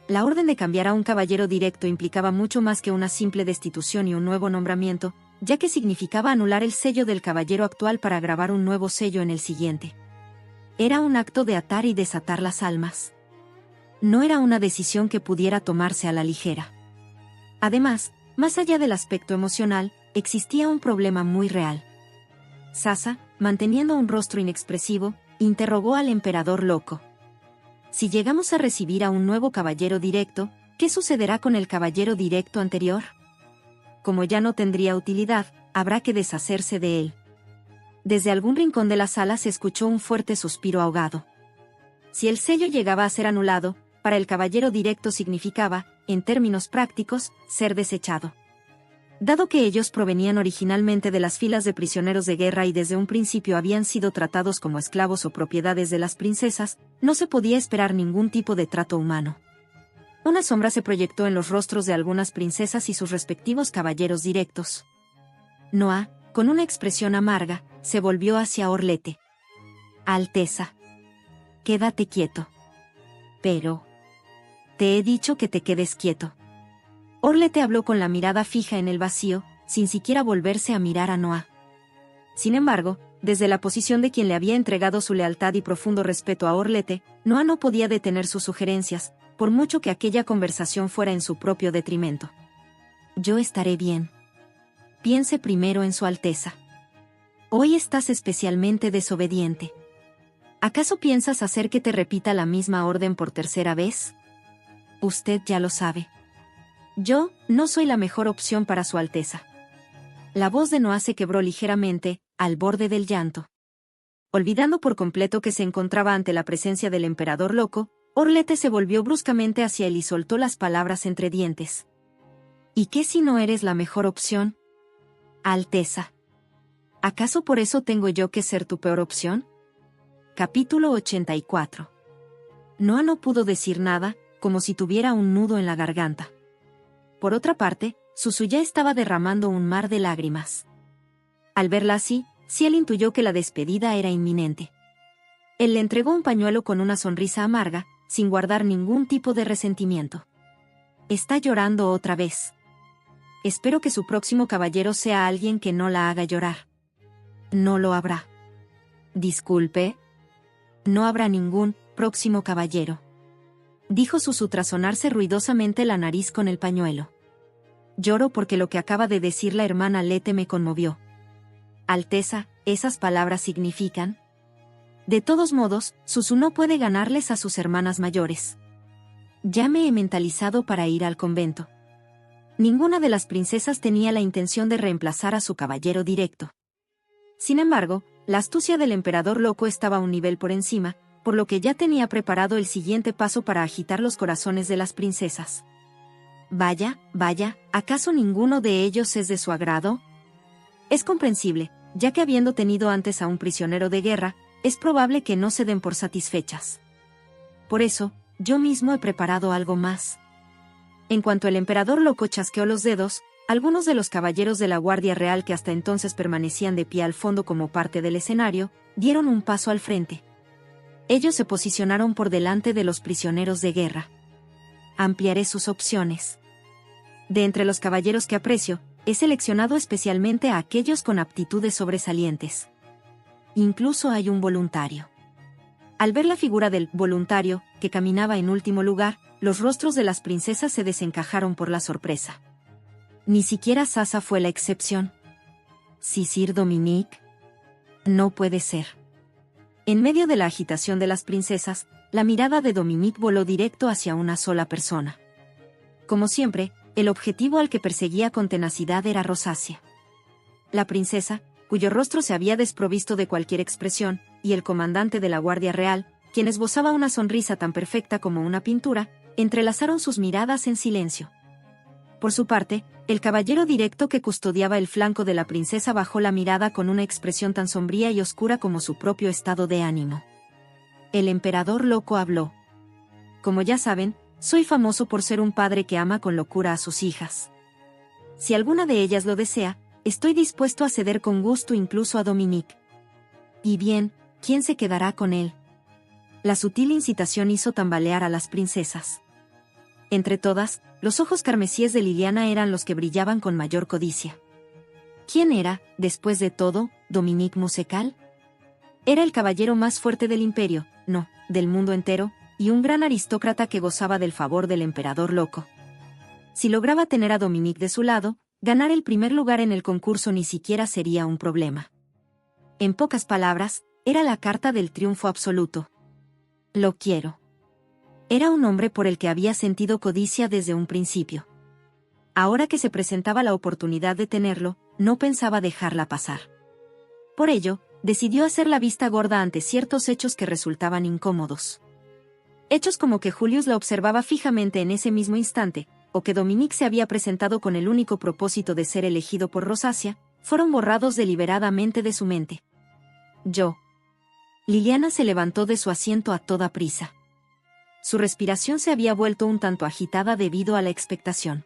La orden de cambiar a un caballero directo implicaba mucho más que una simple destitución y un nuevo nombramiento, ya que significaba anular el sello del caballero actual para grabar un nuevo sello en el siguiente. Era un acto de atar y desatar las almas. No era una decisión que pudiera tomarse a la ligera. Además, más allá del aspecto emocional, existía un problema muy real. Sasa, manteniendo un rostro inexpresivo, interrogó al emperador loco. Si llegamos a recibir a un nuevo caballero directo, ¿qué sucederá con el caballero directo anterior? Como ya no tendría utilidad, habrá que deshacerse de él. Desde algún rincón de la sala se escuchó un fuerte suspiro ahogado. Si el sello llegaba a ser anulado, para el caballero directo significaba, en términos prácticos, ser desechado. Dado que ellos provenían originalmente de las filas de prisioneros de guerra y desde un principio habían sido tratados como esclavos o propiedades de las princesas, no se podía esperar ningún tipo de trato humano. Una sombra se proyectó en los rostros de algunas princesas y sus respectivos caballeros directos. Noa, con una expresión amarga, se volvió hacia Orlete. Alteza. Quédate quieto. Pero... te he dicho que te quedes quieto. Orlete habló con la mirada fija en el vacío, sin siquiera volverse a mirar a Noa. Sin embargo, desde la posición de quien le había entregado su lealtad y profundo respeto a Orlete, Noa no podía detener sus sugerencias, por mucho que aquella conversación fuera en su propio detrimento. Yo estaré bien. Piense primero en Su Alteza. Hoy estás especialmente desobediente. ¿Acaso piensas hacer que te repita la misma orden por tercera vez? Usted ya lo sabe. Yo, no soy la mejor opción para Su Alteza. La voz de Noa se quebró ligeramente, al borde del llanto. Olvidando por completo que se encontraba ante la presencia del emperador loco, Orlete se volvió bruscamente hacia él y soltó las palabras entre dientes. ¿Y qué si no eres la mejor opción? Alteza. ¿Acaso por eso tengo yo que ser tu peor opción? Capítulo 84. Noa no pudo decir nada, como si tuviera un nudo en la garganta. Por otra parte, Susu ya estaba derramando un mar de lágrimas. Al verla así, Ciel intuyó que la despedida era inminente. Él le entregó un pañuelo con una sonrisa amarga, sin guardar ningún tipo de resentimiento. Está llorando otra vez. Espero que su próximo caballero sea alguien que no la haga llorar. No lo habrá. Disculpe. No habrá ningún próximo caballero, dijo Susu tras sonarse ruidosamente la nariz con el pañuelo. Lloro porque lo que acaba de decir la hermana Lete me conmovió. Alteza, ¿esas palabras significan? De todos modos, Susu no puede ganarles a sus hermanas mayores. Ya me he mentalizado para ir al convento. Ninguna de las princesas tenía la intención de reemplazar a su caballero directo. Sin embargo, la astucia del emperador loco estaba un nivel por encima, por lo que ya tenía preparado el siguiente paso para agitar los corazones de las princesas. Vaya, ¿acaso ninguno de ellos es de su agrado? Es comprensible, ya que habiendo tenido antes a un prisionero de guerra, es probable que no se den por satisfechas. Por eso, yo mismo he preparado algo más. En cuanto el emperador loco chasqueó los dedos, algunos de los caballeros de la Guardia Real que hasta entonces permanecían de pie al fondo como parte del escenario, dieron un paso al frente. Ellos se posicionaron por delante de los prisioneros de guerra. Ampliaré sus opciones. De entre los caballeros que aprecio, he seleccionado especialmente a aquellos con aptitudes sobresalientes. Incluso hay un voluntario. Al ver la figura del voluntario, que caminaba en último lugar, los rostros de las princesas se desencajaron por la sorpresa. Ni siquiera Sasa fue la excepción. ¿Sir Dominique? No puede ser. En medio de la agitación de las princesas, la mirada de Dominique voló directo hacia una sola persona. Como siempre, el objetivo al que perseguía con tenacidad era Rosacia. La princesa, cuyo rostro se había desprovisto de cualquier expresión, y el comandante de la Guardia Real, quien esbozaba una sonrisa tan perfecta como una pintura, entrelazaron sus miradas en silencio. Por su parte, el caballero directo que custodiaba el flanco de la princesa bajó la mirada con una expresión tan sombría y oscura como su propio estado de ánimo. El emperador loco habló. Como ya saben, soy famoso por ser un padre que ama con locura a sus hijas. Si alguna de ellas lo desea, estoy dispuesto a ceder con gusto incluso a Dominique. Y bien, ¿quién se quedará con él? La sutil incitación hizo tambalear a las princesas. Entre todas, los ojos carmesíes de Liliana eran los que brillaban con mayor codicia. ¿Quién era, después de todo, Dominique Musical? Era el caballero más fuerte del imperio, no, del mundo entero, y un gran aristócrata que gozaba del favor del emperador loco. Si lograba tener a Dominique de su lado, ganar el primer lugar en el concurso ni siquiera sería un problema. En pocas palabras, era la carta del triunfo absoluto. Lo quiero. Era un hombre por el que había sentido codicia desde un principio. Ahora que se presentaba la oportunidad de tenerlo, no pensaba dejarla pasar. Por ello, decidió hacer la vista gorda ante ciertos hechos que resultaban incómodos. Hechos como que Julius la observaba fijamente en ese mismo instante, o que Dominique se había presentado con el único propósito de ser elegido por Rosacia, fueron borrados deliberadamente de su mente. Liliana se levantó de su asiento a toda prisa. Su respiración se había vuelto un tanto agitada debido a la expectación.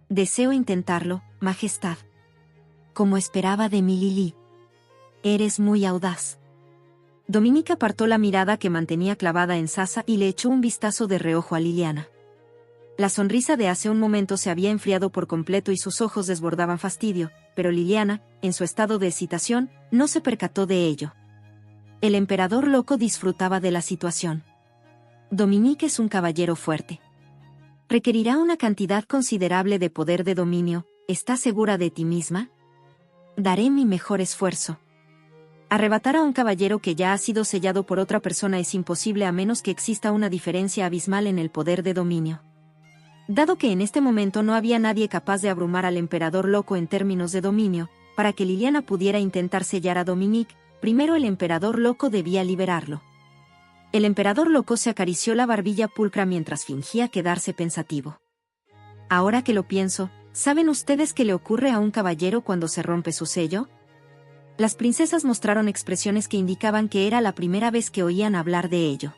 Deseo intentarlo, Majestad. Como esperaba de mi Lili. Eres muy audaz. Dominique apartó la mirada que mantenía clavada en Sasa y le echó un vistazo de reojo a Liliana. La sonrisa de hace un momento se había enfriado por completo y sus ojos desbordaban fastidio, pero Liliana, en su estado de excitación, no se percató de ello. El emperador loco disfrutaba de la situación. Dominique es un caballero fuerte. Requerirá una cantidad considerable de poder de dominio. ¿Estás segura de ti misma? Daré mi mejor esfuerzo. Arrebatar a un caballero que ya ha sido sellado por otra persona es imposible a menos que exista una diferencia abismal en el poder de dominio. Dado que en este momento no había nadie capaz de abrumar al emperador loco en términos de dominio, para que Liliana pudiera intentar sellar a Dominique, primero el emperador loco debía liberarlo. El emperador loco se acarició la barbilla pulcra mientras fingía quedarse pensativo. Ahora que lo pienso, ¿saben ustedes qué le ocurre a un caballero cuando se rompe su sello? Las princesas mostraron expresiones que indicaban que era la primera vez que oían hablar de ello.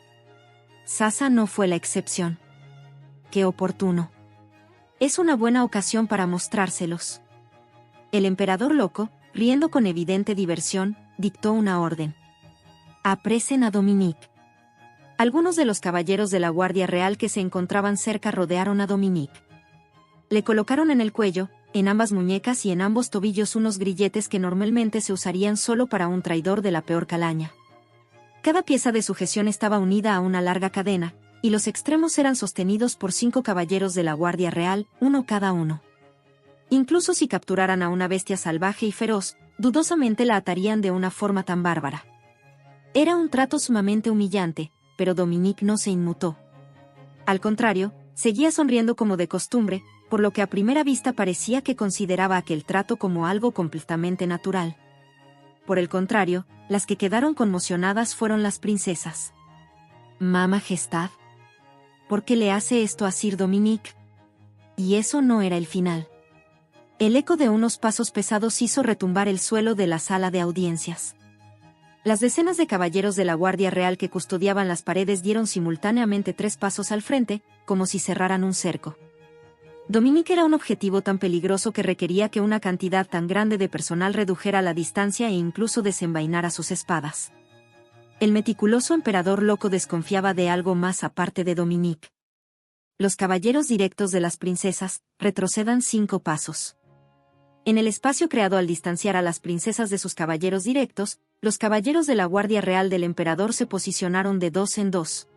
Sasa no fue la excepción. ¡Qué oportuno! Es una buena ocasión para mostrárselos. El emperador loco, riendo con evidente diversión, dictó una orden. Apresen a Dominique. Algunos de los caballeros de la Guardia Real que se encontraban cerca rodearon a Dominique. Le colocaron en el cuello, en ambas muñecas y en ambos tobillos unos grilletes que normalmente se usarían solo para un traidor de la peor calaña. Cada pieza de sujeción estaba unida a una larga cadena, y los extremos eran sostenidos por 5 caballeros de la Guardia Real, uno cada uno. Incluso si capturaran a una bestia salvaje y feroz, dudosamente la atarían de una forma tan bárbara. Era un trato sumamente humillante, pero Dominique no se inmutó. Al contrario, seguía sonriendo como de costumbre, por lo que a primera vista parecía que consideraba aquel trato como algo completamente natural. Por el contrario, las que quedaron conmocionadas fueron las princesas. Majestad, ¿por qué le hace esto a Sir Dominique? Y eso no era el final. El eco de unos pasos pesados hizo retumbar el suelo de la sala de audiencias. Las decenas de caballeros de la Guardia Real que custodiaban las paredes dieron simultáneamente 3 pasos al frente, como si cerraran un cerco. Dominique era un objetivo tan peligroso que requería que una cantidad tan grande de personal redujera la distancia e incluso desenvainara sus espadas. El meticuloso emperador loco desconfiaba de algo más aparte de Dominique. Los caballeros directos de las princesas retrocedan 5 pasos. En el espacio creado al distanciar a las princesas de sus caballeros directos, los caballeros de la Guardia Real del emperador se posicionaron de 2 en 2.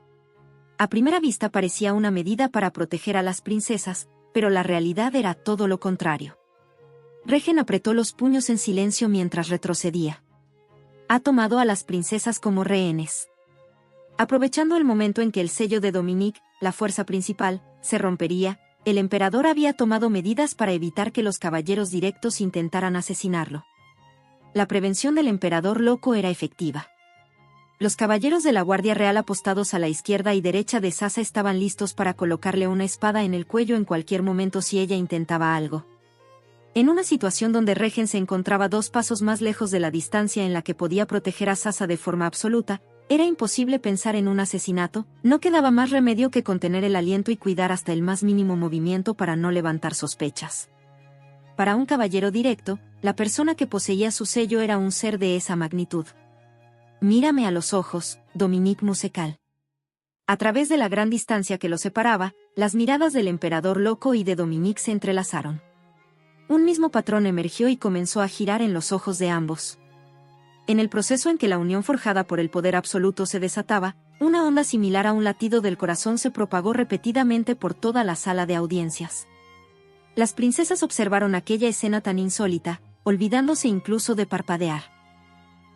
A primera vista parecía una medida para proteger a las princesas, pero la realidad era todo lo contrario. Regen apretó los puños en silencio mientras retrocedía. Ha tomado a las princesas como rehenes. Aprovechando el momento en que el sello de Dominique, la fuerza principal, se rompería, el emperador había tomado medidas para evitar que los caballeros directos intentaran asesinarlo. La prevención del emperador loco era efectiva. Los caballeros de la Guardia Real apostados a la izquierda y derecha de Sasa estaban listos para colocarle una espada en el cuello en cualquier momento si ella intentaba algo. En una situación donde Regen se encontraba 2 pasos más lejos de la distancia en la que podía proteger a Sasa de forma absoluta, era imposible pensar en un asesinato, no quedaba más remedio que contener el aliento y cuidar hasta el más mínimo movimiento para no levantar sospechas. Para un caballero directo, la persona que poseía su sello era un ser de esa magnitud. Mírame a los ojos, Dominique Musical. A través de la gran distancia que los separaba, las miradas del emperador loco y de Dominique se entrelazaron. Un mismo patrón emergió y comenzó a girar en los ojos de ambos. En el proceso en que la unión forjada por el poder absoluto se desataba, una onda similar a un latido del corazón se propagó repetidamente por toda la sala de audiencias. Las princesas observaron aquella escena tan insólita, olvidándose incluso de parpadear.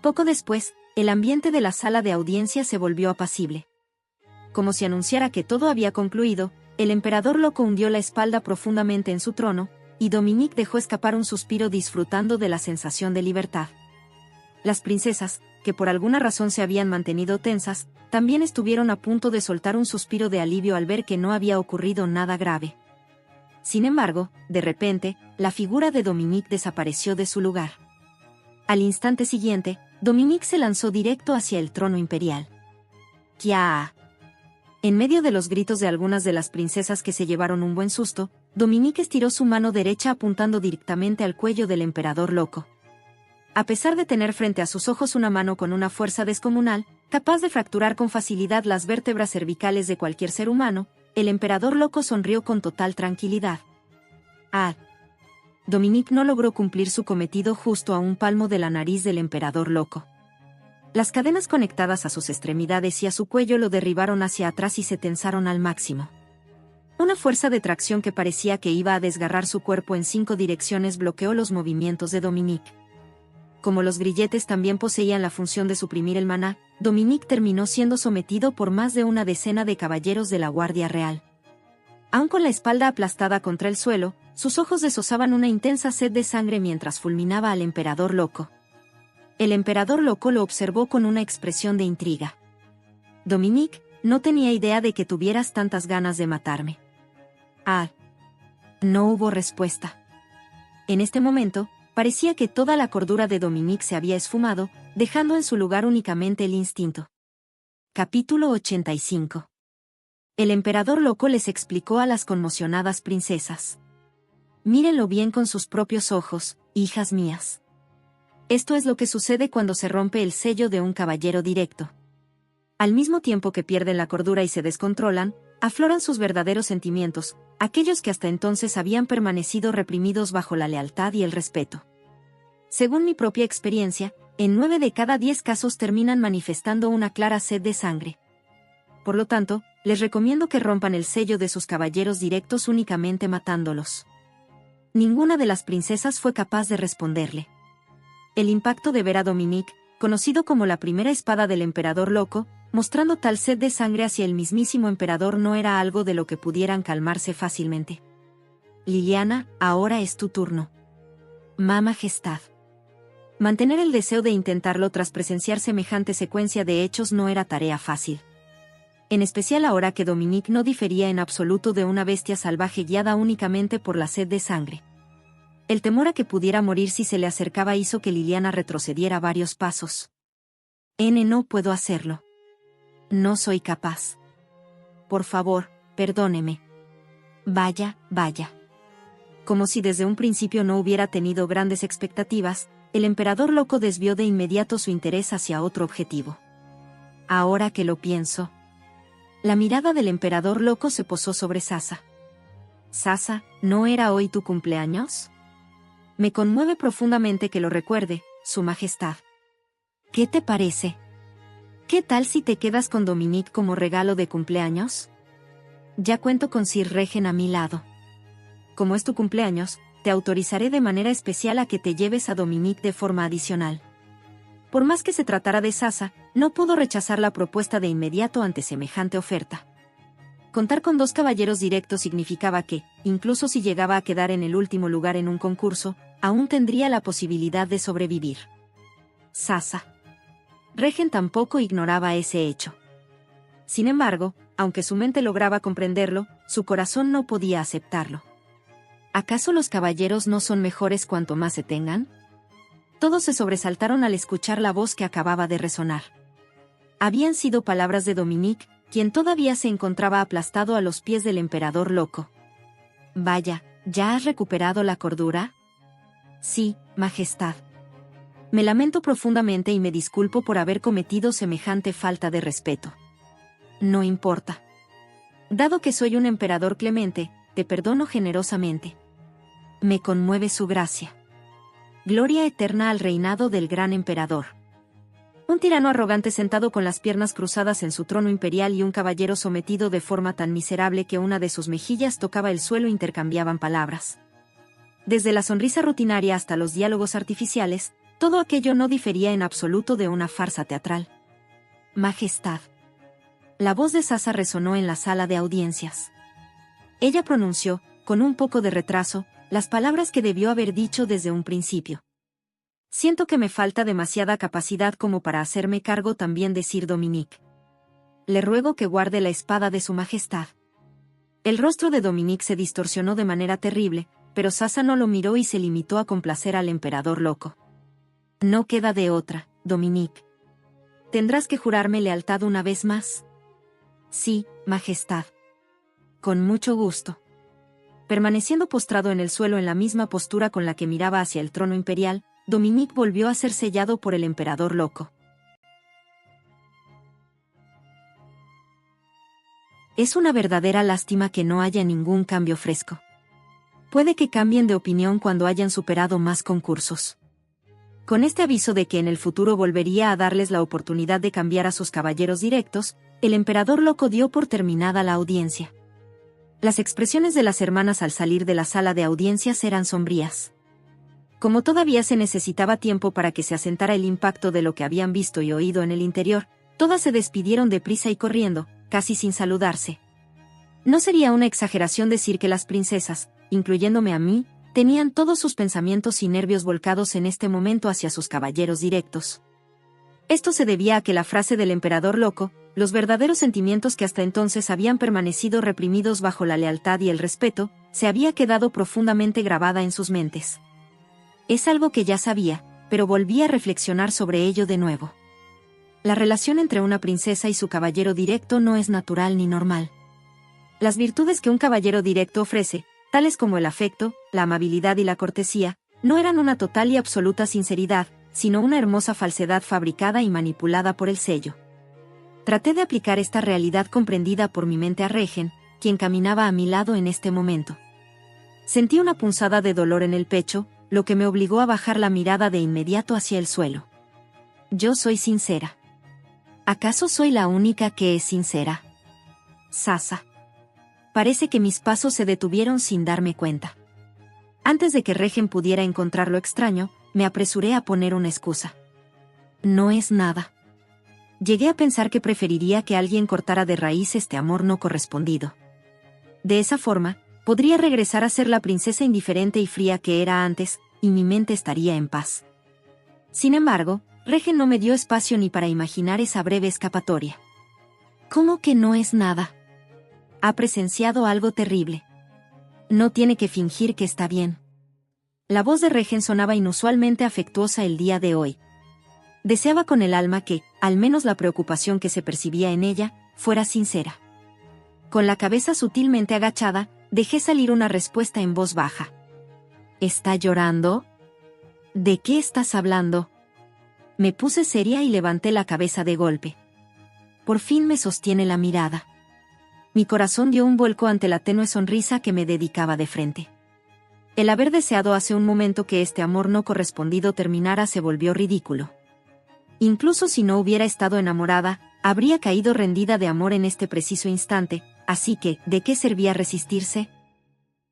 Poco después, el ambiente de la sala de audiencias se volvió apacible. Como si anunciara que todo había concluido, el emperador loco hundió la espalda profundamente en su trono, y Dominique dejó escapar un suspiro disfrutando de la sensación de libertad. Las princesas, que por alguna razón se habían mantenido tensas, también estuvieron a punto de soltar un suspiro de alivio al ver que no había ocurrido nada grave. Sin embargo, de repente, la figura de Dominique desapareció de su lugar. Al instante siguiente, Dominique se lanzó directo hacia el trono imperial. ¡Kia! En medio de los gritos de algunas de las princesas que se llevaron un buen susto, Dominique estiró su mano derecha apuntando directamente al cuello del emperador loco. A pesar de tener frente a sus ojos una mano con una fuerza descomunal, capaz de fracturar con facilidad las vértebras cervicales de cualquier ser humano, el emperador loco sonrió con total tranquilidad. Ah. Dominique no logró cumplir su cometido justo a un palmo de la nariz del emperador loco. Las cadenas conectadas a sus extremidades y a su cuello lo derribaron hacia atrás y se tensaron al máximo. Una fuerza de tracción que parecía que iba a desgarrar su cuerpo en 5 direcciones bloqueó los movimientos de Dominique. Como los grilletes también poseían la función de suprimir el maná, Dominique terminó siendo sometido por más de una decena de caballeros de la Guardia Real. Aún con la espalda aplastada contra el suelo, sus ojos desosaban una intensa sed de sangre mientras fulminaba al emperador loco. El emperador loco lo observó con una expresión de intriga. Dominique, no tenía idea de que tuvieras tantas ganas de matarme. Ah. No hubo respuesta. En este momento, parecía que toda la cordura de Dominique se había esfumado, dejando en su lugar únicamente el instinto. Capítulo 85. El emperador loco les explicó a las conmocionadas princesas. Mírenlo bien con sus propios ojos, hijas mías. Esto es lo que sucede cuando se rompe el sello de un caballero directo. Al mismo tiempo que pierden la cordura y se descontrolan, afloran sus verdaderos sentimientos, aquellos que hasta entonces habían permanecido reprimidos bajo la lealtad y el respeto. Según mi propia experiencia, en 9 de cada 10 casos terminan manifestando una clara sed de sangre. Por lo tanto, les recomiendo que rompan el sello de sus caballeros directos únicamente matándolos. Ninguna de las princesas fue capaz de responderle. El impacto de ver a Dominique, conocido como la primera espada del emperador loco, mostrando tal sed de sangre hacia el mismísimo emperador no era algo de lo que pudieran calmarse fácilmente. Liliana, ahora es tu turno. Majestad. Mantener el deseo de intentarlo tras presenciar semejante secuencia de hechos no era tarea fácil. En especial ahora que Dominique no difería en absoluto de una bestia salvaje guiada únicamente por la sed de sangre. El temor a que pudiera morir si se le acercaba hizo que Liliana retrocediera varios pasos. No puedo hacerlo. No soy capaz. Por favor, perdóneme. Vaya, vaya. Como si desde un principio no hubiera tenido grandes expectativas, el emperador loco desvió de inmediato su interés hacia otro objetivo. Ahora que lo pienso. La mirada del emperador loco se posó sobre Sasa. Sasa, ¿no era hoy tu cumpleaños? Me conmueve profundamente que lo recuerde, Su Majestad. ¿Qué te parece? ¿Qué tal si te quedas con Dominique como regalo de cumpleaños? Ya cuento con Sir Regen a mi lado. Como es tu cumpleaños, te autorizaré de manera especial a que te lleves a Dominique de forma adicional. Por más que se tratara de Sasa, no pudo rechazar la propuesta de inmediato ante semejante oferta. Contar con 2 caballeros directos significaba que, incluso si llegaba a quedar en el último lugar en un concurso, aún tendría la posibilidad de sobrevivir. Sasa. Regen tampoco ignoraba ese hecho. Sin embargo, aunque su mente lograba comprenderlo, su corazón no podía aceptarlo. ¿Acaso los caballeros no son mejores cuanto más se tengan? Todos se sobresaltaron al escuchar la voz que acababa de resonar. Habían sido palabras de Dominique, quien todavía se encontraba aplastado a los pies del emperador loco. Vaya, ¿ya has recuperado la cordura? Sí, Majestad. Me lamento profundamente y me disculpo por haber cometido semejante falta de respeto. No importa. Dado que soy un emperador clemente, te perdono generosamente. Me conmueve su gracia. Gloria eterna al reinado del gran emperador. Un tirano arrogante sentado con las piernas cruzadas en su trono imperial y un caballero sometido de forma tan miserable que una de sus mejillas tocaba el suelo intercambiaban palabras. Desde la sonrisa rutinaria hasta los diálogos artificiales, todo aquello no difería en absoluto de una farsa teatral. Majestad. La voz de Sasa resonó en la sala de audiencias. Ella pronunció, con un poco de retraso, las palabras que debió haber dicho desde un principio. Siento que me falta demasiada capacidad como para hacerme cargo también de Sir Dominique. Le ruego que guarde la espada de su majestad. El rostro de Dominique se distorsionó de manera terrible, pero Sasa no lo miró y se limitó a complacer al emperador loco. No queda de otra, Dominique. ¿Tendrás que jurarme lealtad una vez más? Sí, majestad. Con mucho gusto. Permaneciendo postrado en el suelo en la misma postura con la que miraba hacia el trono imperial, Dominique volvió a ser sellado por el emperador loco. Es una verdadera lástima que no haya ningún cambio fresco. Puede que cambien de opinión cuando hayan superado más concursos. Con este aviso de que en el futuro volvería a darles la oportunidad de cambiar a sus caballeros directos, el emperador loco dio por terminada la audiencia. Las expresiones de las hermanas al salir de la sala de audiencias eran sombrías. Como todavía se necesitaba tiempo para que se asentara el impacto de lo que habían visto y oído en el interior, todas se despidieron deprisa y corriendo, casi sin saludarse. No sería una exageración decir que las princesas, incluyéndome a mí, tenían todos sus pensamientos y nervios volcados en este momento hacia sus caballeros directos. Esto se debía a que la frase del emperador loco, los verdaderos sentimientos que hasta entonces habían permanecido reprimidos bajo la lealtad y el respeto, se había quedado profundamente grabada en sus mentes. Es algo que ya sabía, pero volví a reflexionar sobre ello de nuevo. La relación entre una princesa y su caballero directo no es natural ni normal. Las virtudes que un caballero directo ofrece, tales como el afecto, la amabilidad y la cortesía, no eran una total y absoluta sinceridad, sino una hermosa falsedad fabricada y manipulada por el sello. Traté de aplicar esta realidad comprendida por mi mente a Regen, quien caminaba a mi lado en este momento. Sentí una punzada de dolor en el pecho, lo que me obligó a bajar la mirada de inmediato hacia el suelo. Yo soy sincera. ¿Acaso soy la única que es sincera? Sasa. Parece que mis pasos se detuvieron sin darme cuenta. Antes de que Regen pudiera encontrar lo extraño, me apresuré a poner una excusa. No es nada. Llegué a pensar que preferiría que alguien cortara de raíz este amor no correspondido. De esa forma, podría regresar a ser la princesa indiferente y fría que era antes, y mi mente estaría en paz. Sin embargo, Regen no me dio espacio ni para imaginar esa breve escapatoria. ¿Cómo que no es nada? Ha presenciado algo terrible. No tiene que fingir que está bien. La voz de Regen sonaba inusualmente afectuosa el día de hoy. Deseaba con el alma que, al menos la preocupación que se percibía en ella, fuera sincera. Con la cabeza sutilmente agachada, dejé salir una respuesta en voz baja. ¿Está llorando? ¿De qué estás hablando? Me puse seria y levanté la cabeza de golpe. Por fin me sostiene la mirada. Mi corazón dio un vuelco ante la tenue sonrisa que me dedicaba de frente. El haber deseado hace un momento que este amor no correspondido terminara se volvió ridículo. Incluso si no hubiera estado enamorada, habría caído rendida de amor en este preciso instante, así que, ¿de qué servía resistirse?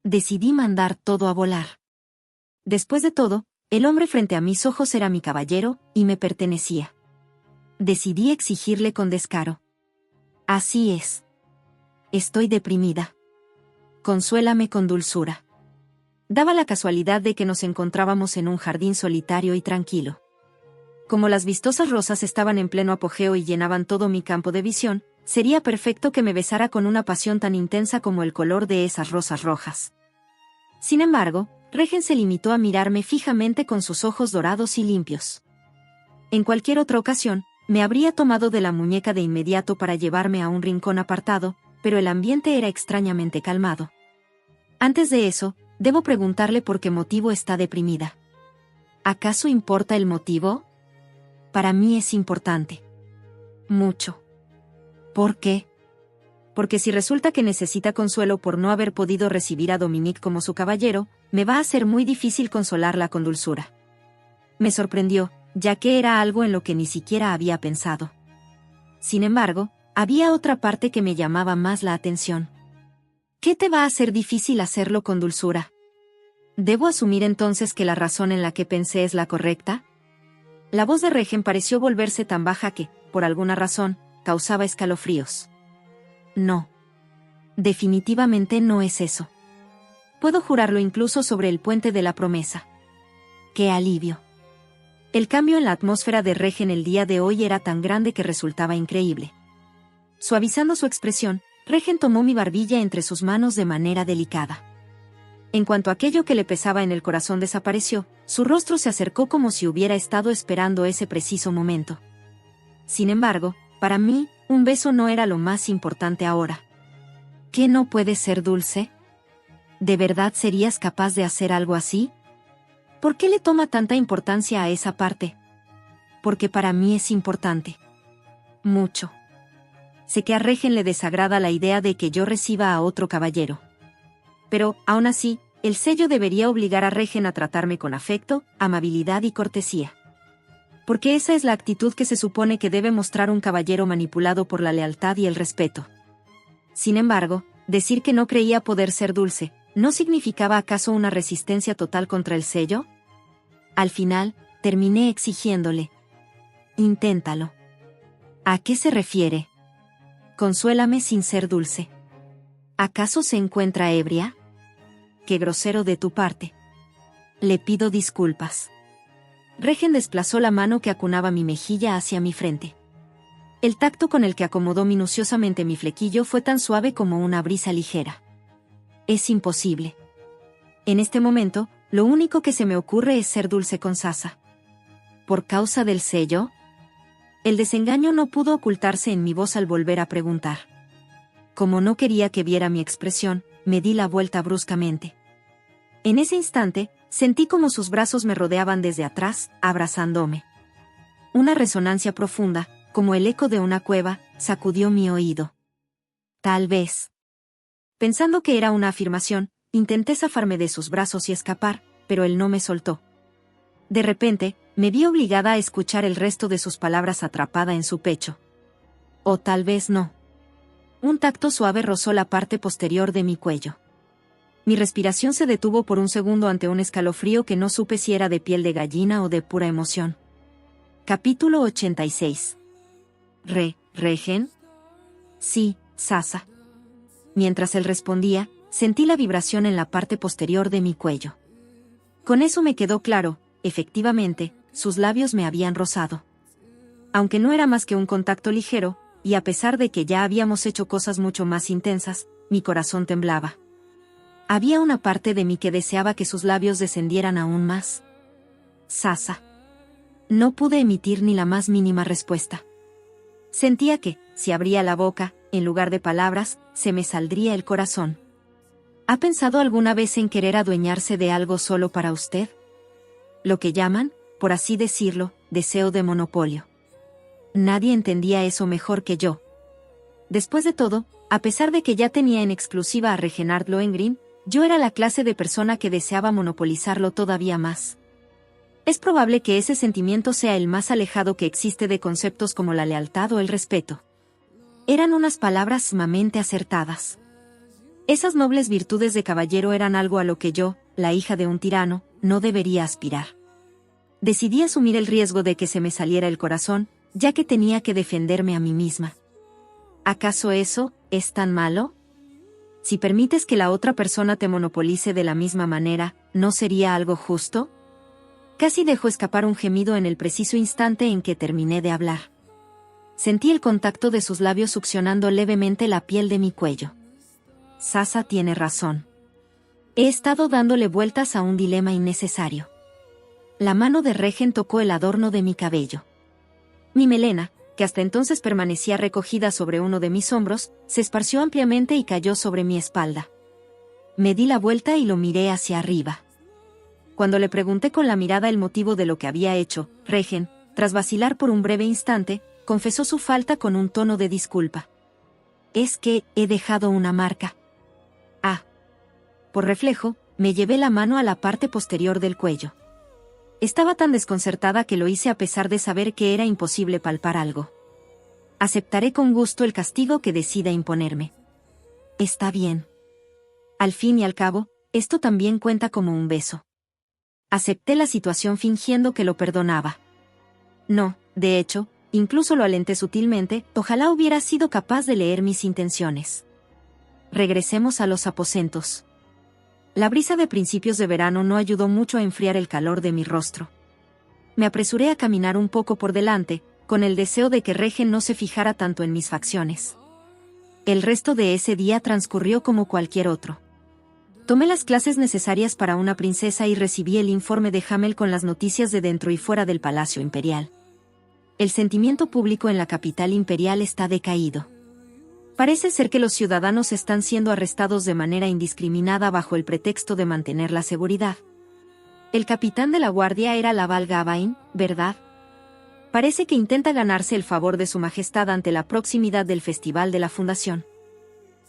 Decidí mandar todo a volar. Después de todo, el hombre frente a mis ojos era mi caballero, y me pertenecía. Decidí exigirle con descaro. Así es. Estoy deprimida. Consuélame con dulzura. Daba la casualidad de que nos encontrábamos en un jardín solitario y tranquilo. Como las vistosas rosas estaban en pleno apogeo y llenaban todo mi campo de visión, sería perfecto que me besara con una pasión tan intensa como el color de esas rosas rojas. Sin embargo, Regen se limitó a mirarme fijamente con sus ojos dorados y limpios. En cualquier otra ocasión, me habría tomado de la muñeca de inmediato para llevarme a un rincón apartado, pero el ambiente era extrañamente calmado. Antes de eso, debo preguntarle por qué motivo está deprimida. ¿Acaso importa el motivo? Para mí es importante. Mucho. ¿Por qué? Porque si resulta que necesita consuelo por no haber podido recibir a Dominique como su caballero, me va a ser muy difícil consolarla con dulzura. Me sorprendió, ya que era algo en lo que ni siquiera había pensado. Sin embargo, había otra parte que me llamaba más la atención. ¿Qué te va a hacer difícil hacerlo con dulzura? ¿Debo asumir entonces que la razón en la que pensé es la correcta? La voz de Regen pareció volverse tan baja que, por alguna razón, causaba escalofríos. No. Definitivamente no es eso. Puedo jurarlo incluso sobre el puente de la promesa. ¡Qué alivio! El cambio en la atmósfera de Regen el día de hoy era tan grande que resultaba increíble. Suavizando su expresión, Regen tomó mi barbilla entre sus manos de manera delicada. En cuanto aquello que le pesaba en el corazón desapareció, su rostro se acercó como si hubiera estado esperando ese preciso momento. Sin embargo, para mí, un beso no era lo más importante ahora. ¿Qué no puede ser dulce? ¿De verdad serías capaz de hacer algo así? ¿Por qué le toma tanta importancia a esa parte? Porque para mí es importante. Mucho. Sé que a Regen le desagrada la idea de que yo reciba a otro caballero. Pero, aún así, el sello debería obligar a Regen a tratarme con afecto, amabilidad y cortesía. Porque esa es la actitud que se supone que debe mostrar un caballero manipulado por la lealtad y el respeto. Sin embargo, decir que no creía poder ser dulce, ¿no significaba acaso una resistencia total contra el sello? Al final, terminé exigiéndole. Inténtalo. ¿A qué se refiere? Consuélame sin ser dulce. ¿Acaso se encuentra ebria? Qué grosero de tu parte. Le pido disculpas. Regen desplazó la mano que acunaba mi mejilla hacia mi frente. El tacto con el que acomodó minuciosamente mi flequillo fue tan suave como una brisa ligera. Es imposible. En este momento, lo único que se me ocurre es ser dulce con Sasa. ¿Por causa del sello? El desengaño no pudo ocultarse en mi voz al volver a preguntar. Como no quería que viera mi expresión, me di la vuelta bruscamente. En ese instante, sentí como sus brazos me rodeaban desde atrás, abrazándome. Una resonancia profunda, como el eco de una cueva, sacudió mi oído. Tal vez. Pensando que era una afirmación, intenté zafarme de sus brazos y escapar, pero él no me soltó. De repente, me vi obligada a escuchar el resto de sus palabras atrapada en su pecho. O tal vez no. Un tacto suave rozó la parte posterior de mi cuello. Mi respiración se detuvo por un segundo ante un escalofrío que no supe si era de piel de gallina o de pura emoción. Capítulo 86. ¿Regen? Sí, Sasa. Mientras él respondía, sentí la vibración en la parte posterior de mi cuello. Con eso me quedó claro, efectivamente, sus labios me habían rozado. Aunque no era más que un contacto ligero, y a pesar de que ya habíamos hecho cosas mucho más intensas, mi corazón temblaba. Había una parte de mí que deseaba que sus labios descendieran aún más. Sasa. No pude emitir ni la más mínima respuesta. Sentía que, si abría la boca, en lugar de palabras, se me saldría el corazón. ¿Ha pensado alguna vez en querer adueñarse de algo solo para usted? Lo que llaman, por así decirlo, deseo de monopolio. Nadie entendía eso mejor que yo. Después de todo, a pesar de que ya tenía en exclusiva a Reginald Lohengrin, yo era la clase de persona que deseaba monopolizarlo todavía más. Es probable que ese sentimiento sea el más alejado que existe de conceptos como la lealtad o el respeto. Eran unas palabras sumamente acertadas. Esas nobles virtudes de caballero eran algo a lo que yo, la hija de un tirano, no debería aspirar. Decidí asumir el riesgo de que se me saliera el corazón, ya que tenía que defenderme a mí misma. ¿Acaso eso es tan malo? Si permites que la otra persona te monopolice de la misma manera, ¿no sería algo justo? Casi dejó escapar un gemido en el preciso instante en que terminé de hablar. Sentí el contacto de sus labios succionando levemente la piel de mi cuello. Sasa tiene razón. He estado dándole vueltas a un dilema innecesario. La mano de Regen tocó el adorno de mi cabello. Mi melena, que hasta entonces permanecía recogida sobre uno de mis hombros, se esparció ampliamente y cayó sobre mi espalda. Me di la vuelta y lo miré hacia arriba. cuando le pregunté con la mirada el motivo de lo que había hecho, Regen, tras vacilar por un breve instante, confesó su falta con un tono de disculpa. Es que he dejado una marca. Ah. Por reflejo, me llevé la mano a la parte posterior del cuello. Estaba tan desconcertada que lo hice a pesar de saber que era imposible palpar algo. Aceptaré con gusto el castigo que decida imponerme. Está bien. Al fin y al cabo, esto también cuenta como un beso. Acepté la situación fingiendo que lo perdonaba. No, de hecho, incluso lo alenté sutilmente, ojalá hubiera sido capaz de leer mis intenciones. Regresemos a los aposentos. La brisa de principios de verano no ayudó mucho a enfriar el calor de mi rostro. Me apresuré a caminar un poco por delante, con el deseo de que Regen no se fijara tanto en mis facciones. El resto de ese día transcurrió como cualquier otro. Tomé las clases necesarias para una princesa y recibí el informe de Hamel con las noticias de dentro y fuera del Palacio Imperial. El sentimiento público en la capital imperial está decaído. Parece ser que los ciudadanos están siendo arrestados de manera indiscriminada bajo el pretexto de mantener la seguridad. El capitán de la guardia era Laval Gavain, ¿verdad? Parece que intenta ganarse el favor de su majestad ante la proximidad del Festival de la Fundación.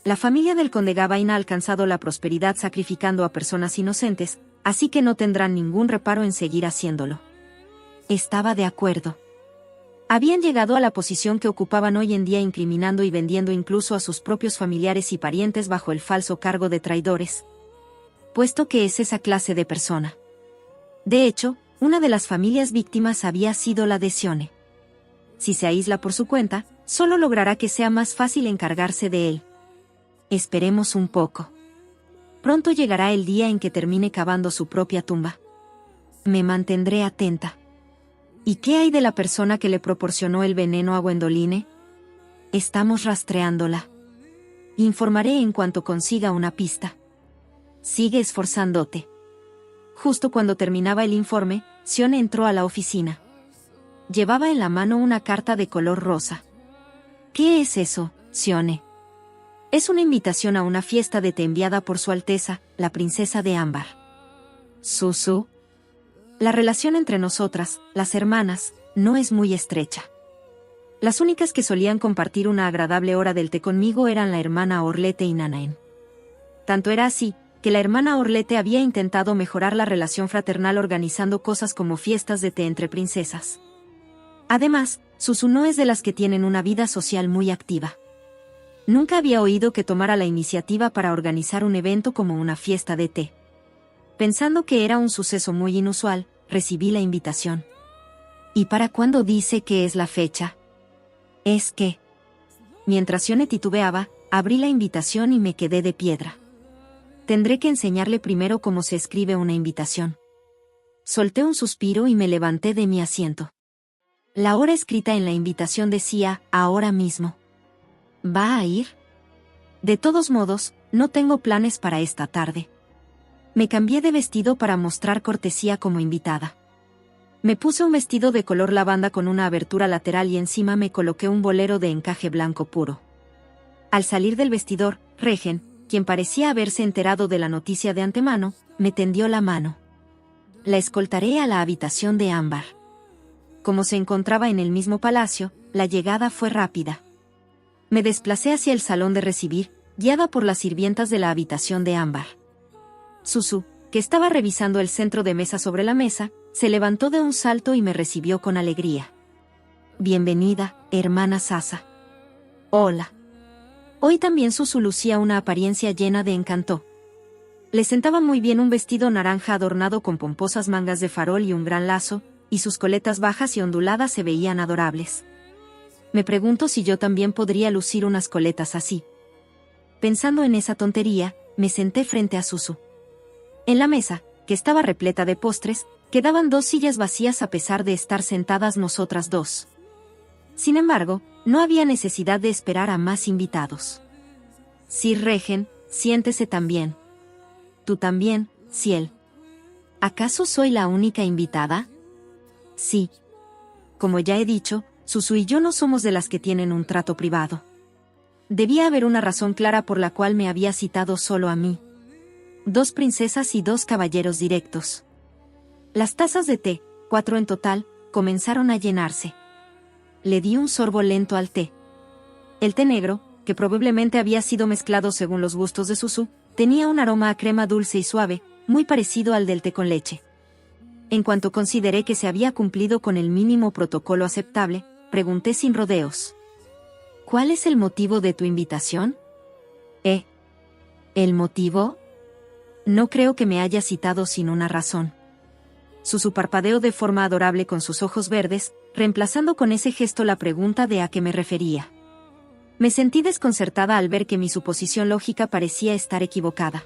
La familia del conde Gavain ha alcanzado la prosperidad sacrificando a personas inocentes, así que no tendrán ningún reparo en seguir haciéndolo. Estaba de acuerdo. Habían llegado a la posición que ocupaban hoy en día incriminando y vendiendo incluso a sus propios familiares y parientes bajo el falso cargo de traidores. Puesto que es esa clase de persona. De hecho, una de las familias víctimas había sido la de Sione. Si se aísla por su cuenta, solo logrará que sea más fácil encargarse de él. Esperemos un poco. Pronto llegará el día en que termine cavando su propia tumba. Me mantendré atenta. ¿Y qué hay de la persona que le proporcionó el veneno a Gwendoline? Estamos rastreándola. Informaré en cuanto consiga una pista. Sigue esforzándote. Justo cuando terminaba el informe, Sione entró a la oficina. Llevaba en la mano una carta de color rosa. ¿Qué es eso, Sione? Es una invitación a una fiesta de té enviada por Su Alteza, la princesa de Ámbar. Susu. La relación entre nosotras, las hermanas, no es muy estrecha. Las únicas que solían compartir una agradable hora del té conmigo eran la hermana Orlete y Nanaen. Tanto era así, que la hermana Orlete había intentado mejorar la relación fraternal organizando cosas como fiestas de té entre princesas. Además, Susu no es de las que tienen una vida social muy activa. Nunca había oído que tomara la iniciativa para organizar un evento como una fiesta de té. Pensando que era un suceso muy inusual, recibí la invitación. ¿Y para cuándo dice que es la fecha? Es que... Mientras Sione titubeaba, abrí la invitación y me quedé de piedra. Tendré que enseñarle primero cómo se escribe una invitación. Solté un suspiro y me levanté de mi asiento. La hora escrita en la invitación decía, ahora mismo. ¿Va a ir? De todos modos, no tengo planes para esta tarde. Me cambié de vestido para mostrar cortesía como invitada. Me puse un vestido de color lavanda con una abertura lateral y encima me coloqué un bolero de encaje blanco puro. Al salir del vestidor, Regen, quien parecía haberse enterado de la noticia de antemano, me tendió la mano. La escoltaré a la habitación de Ámbar. Como se encontraba en el mismo palacio, la llegada fue rápida. Me desplacé hacia el salón de recibir, guiada por las sirvientas de la habitación de Ámbar. Susu, que estaba revisando el centro de mesa sobre la mesa, se levantó de un salto y me recibió con alegría. Bienvenida, hermana Sasa. Hola. Hoy también Susu lucía una apariencia llena de encanto. Le sentaba muy bien un vestido naranja adornado con pomposas mangas de farol y un gran lazo, y sus coletas bajas y onduladas se veían adorables. Me pregunto si yo también podría lucir unas coletas así. Pensando en esa tontería, me senté frente a Susu. En la mesa, que estaba repleta de postres, quedaban 2 sillas vacías a pesar de estar sentadas nosotras dos. Sin embargo, no había necesidad de esperar a más invitados. Sir Regen, siéntese también. Tú también, Ciel. ¿Acaso soy la única invitada? Sí. Como ya he dicho, Susu y yo no somos de las que tienen un trato privado. Debía haber una razón clara por la cual me había citado solo a mí. 2 princesas y 2 caballeros directos. Las tazas de té, 4 en total, comenzaron a llenarse. Le di un sorbo lento al té. El té negro, que probablemente había sido mezclado según los gustos de Suzu, tenía un aroma a crema dulce y suave, muy parecido al del té con leche. En cuanto consideré que se había cumplido con el mínimo protocolo aceptable, pregunté sin rodeos. ¿Cuál es el motivo de tu invitación? ¿El motivo? No creo que me haya citado sin una razón. Suzu parpadeó de forma adorable con sus ojos verdes, reemplazando con ese gesto la pregunta de a qué me refería. Me sentí desconcertada al ver que mi suposición lógica parecía estar equivocada.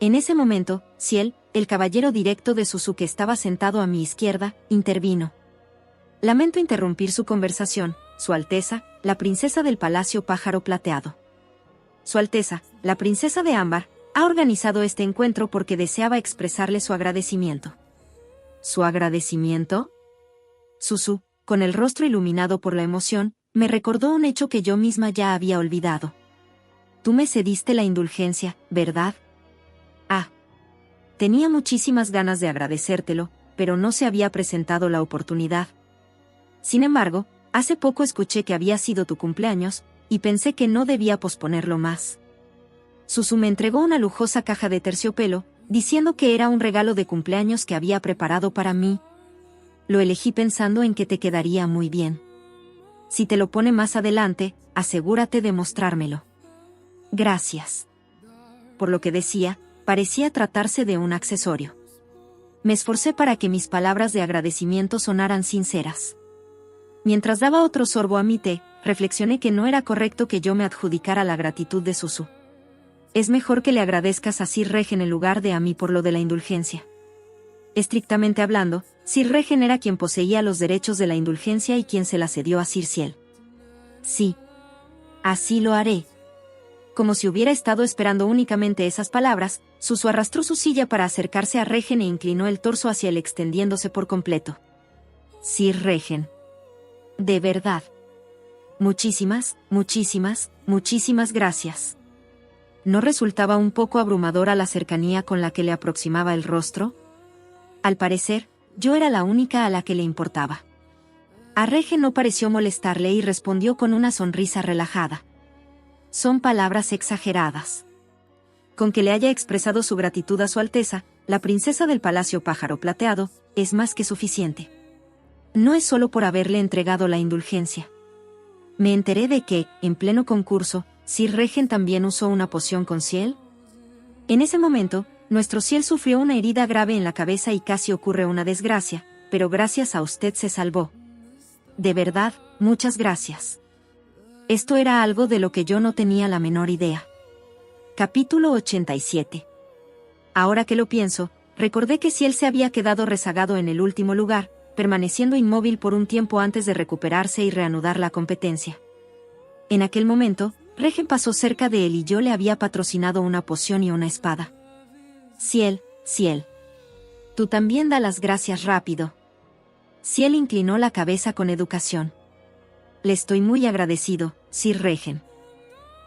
En ese momento, Ciel, el caballero directo de Suzu que estaba sentado a mi izquierda, intervino. Lamento interrumpir su conversación, Su Alteza, la princesa del Palacio Pájaro Plateado. Su Alteza, la princesa de Ámbar, ha organizado este encuentro porque deseaba expresarle su agradecimiento. ¿Su agradecimiento? Suzu, con el rostro iluminado por la emoción, me recordó un hecho que yo misma ya había olvidado. Tú me cediste la indulgencia, ¿verdad? Tenía muchísimas ganas de agradecértelo, pero no se había presentado la oportunidad. Sin embargo, hace poco escuché que había sido tu cumpleaños, y pensé que no debía posponerlo más. Suzu me entregó una lujosa caja de terciopelo, diciendo que era un regalo de cumpleaños que había preparado para mí. Lo elegí pensando en que te quedaría muy bien. Si te lo pone más adelante, asegúrate de mostrármelo. Gracias. Por lo que decía, parecía tratarse de un accesorio. Me esforcé para que mis palabras de agradecimiento sonaran sinceras. Mientras daba otro sorbo a mi té, reflexioné que no era correcto que yo me adjudicara la gratitud de Suzu. Es mejor que le agradezcas a Sir Regen en lugar de a mí por lo de la indulgencia. Estrictamente hablando, Sir Regen era quien poseía los derechos de la indulgencia y quien se la cedió a Sir Ciel. Sí. Así lo haré. Como si hubiera estado esperando únicamente esas palabras, Suzu arrastró su silla para acercarse a Regen e inclinó el torso hacia él extendiéndose por completo. Sir Regen. De verdad. Muchísimas gracias. ¿No resultaba un poco abrumadora la cercanía con la que le aproximaba el rostro? Al parecer, yo era la única a la que le importaba. A Regen no pareció molestarle y respondió con una sonrisa relajada. Son palabras exageradas. Con que le haya expresado su gratitud a Su Alteza, la princesa del Palacio Pájaro Plateado, es más que suficiente. No es solo por haberle entregado la indulgencia. Me enteré de que, en pleno concurso, Sir Regen también usó una poción con Ciel. En ese momento, nuestro Ciel sufrió una herida grave en la cabeza y casi ocurre una desgracia, pero gracias a usted se salvó. De verdad, muchas gracias. Esto era algo de lo que yo no tenía la menor idea. Capítulo 87. Ahora que lo pienso, recordé que Ciel se había quedado rezagado en el último lugar, permaneciendo inmóvil por un tiempo antes de recuperarse y reanudar la competencia. En aquel momento, Regen pasó cerca de él y yo le había patrocinado una poción y una espada. Ciel. Tú también da las gracias rápido. Ciel inclinó la cabeza con educación. Le estoy muy agradecido, Sir Regen.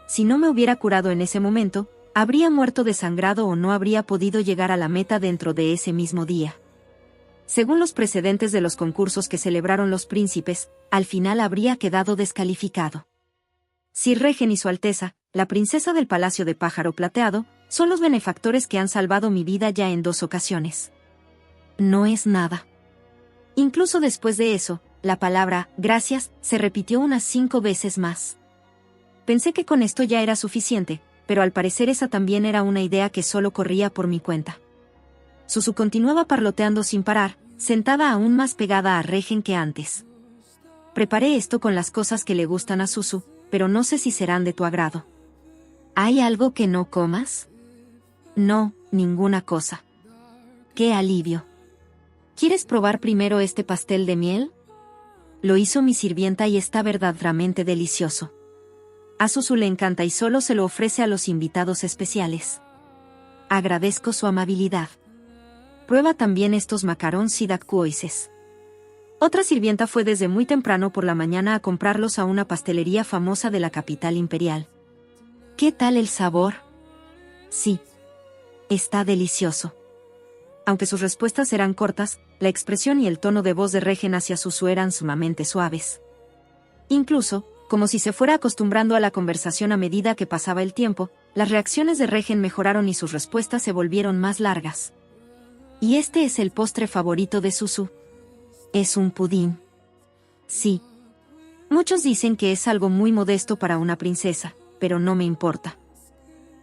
Si no me hubiera curado en ese momento, habría muerto desangrado o no habría podido llegar a la meta dentro de ese mismo día. Según los precedentes de los concursos que celebraron los príncipes, al final habría quedado descalificado. Sir Regen y Su Alteza, la princesa del Palacio de Pájaro Plateado, son los benefactores que han salvado mi vida ya en 2 ocasiones. No es nada. Incluso después de eso, la palabra gracias se repitió unas 5 veces más. Pensé que con esto ya era suficiente, pero al parecer esa también era una idea que solo corría por mi cuenta. Suzu continuaba parloteando sin parar, sentada aún más pegada a Regen que antes. Preparé esto con las cosas que le gustan a Suzu, pero no sé si serán de tu agrado. ¿Hay algo que no comas? No, ninguna cosa. ¡Qué alivio! ¿Quieres probar primero este pastel de miel? Lo hizo mi sirvienta y está verdaderamente delicioso. A Suzu le encanta y solo se lo ofrece a los invitados especiales. Agradezco su amabilidad. Prueba también estos macarons sidacuoises. Otra sirvienta fue desde muy temprano por la mañana a comprarlos a una pastelería famosa de la capital imperial. ¿Qué tal el sabor? Sí. Está delicioso. Aunque sus respuestas eran cortas, la expresión y el tono de voz de Regen hacia Susu eran sumamente suaves. Incluso, como si se fuera acostumbrando a la conversación a medida que pasaba el tiempo, las reacciones de Regen mejoraron y sus respuestas se volvieron más largas. ¿Y este es el postre favorito de Susu? Es un pudín. Sí. Muchos dicen que es algo muy modesto para una princesa, pero no me importa.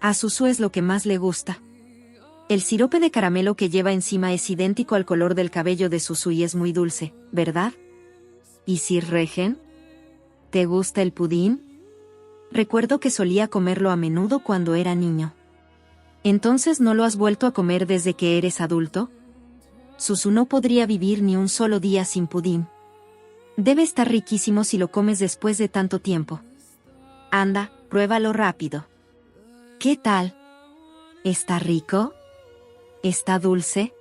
A Susu es lo que más le gusta. El sirope de caramelo que lleva encima es idéntico al color del cabello de Susu y es muy dulce, ¿verdad? ¿Y Sir Regen? ¿Te gusta el pudín? Recuerdo que solía comerlo a menudo cuando era niño. ¿Entonces no lo has vuelto a comer desde que eres adulto? Susu no podría vivir ni un solo día sin pudín. Debe estar riquísimo si lo comes después de tanto tiempo. Anda, pruébalo rápido. ¿Qué tal? ¿Está rico? ¿Está dulce?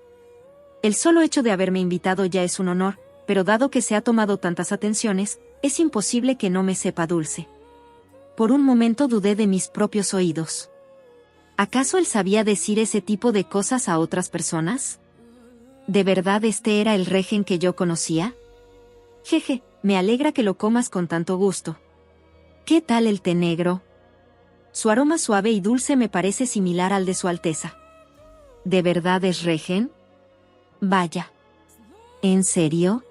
El solo hecho de haberme invitado ya es un honor, pero dado que se ha tomado tantas atenciones, es imposible que no me sepa dulce. Por un momento dudé de mis propios oídos. ¿Acaso él sabía decir ese tipo de cosas a otras personas? ¿De verdad este era el Regen que yo conocía? Jeje, me alegra que lo comas con tanto gusto. ¿Qué tal el té negro? Su aroma suave y dulce me parece similar al de Su Alteza. ¿De verdad es Regen? Vaya. ¿En serio?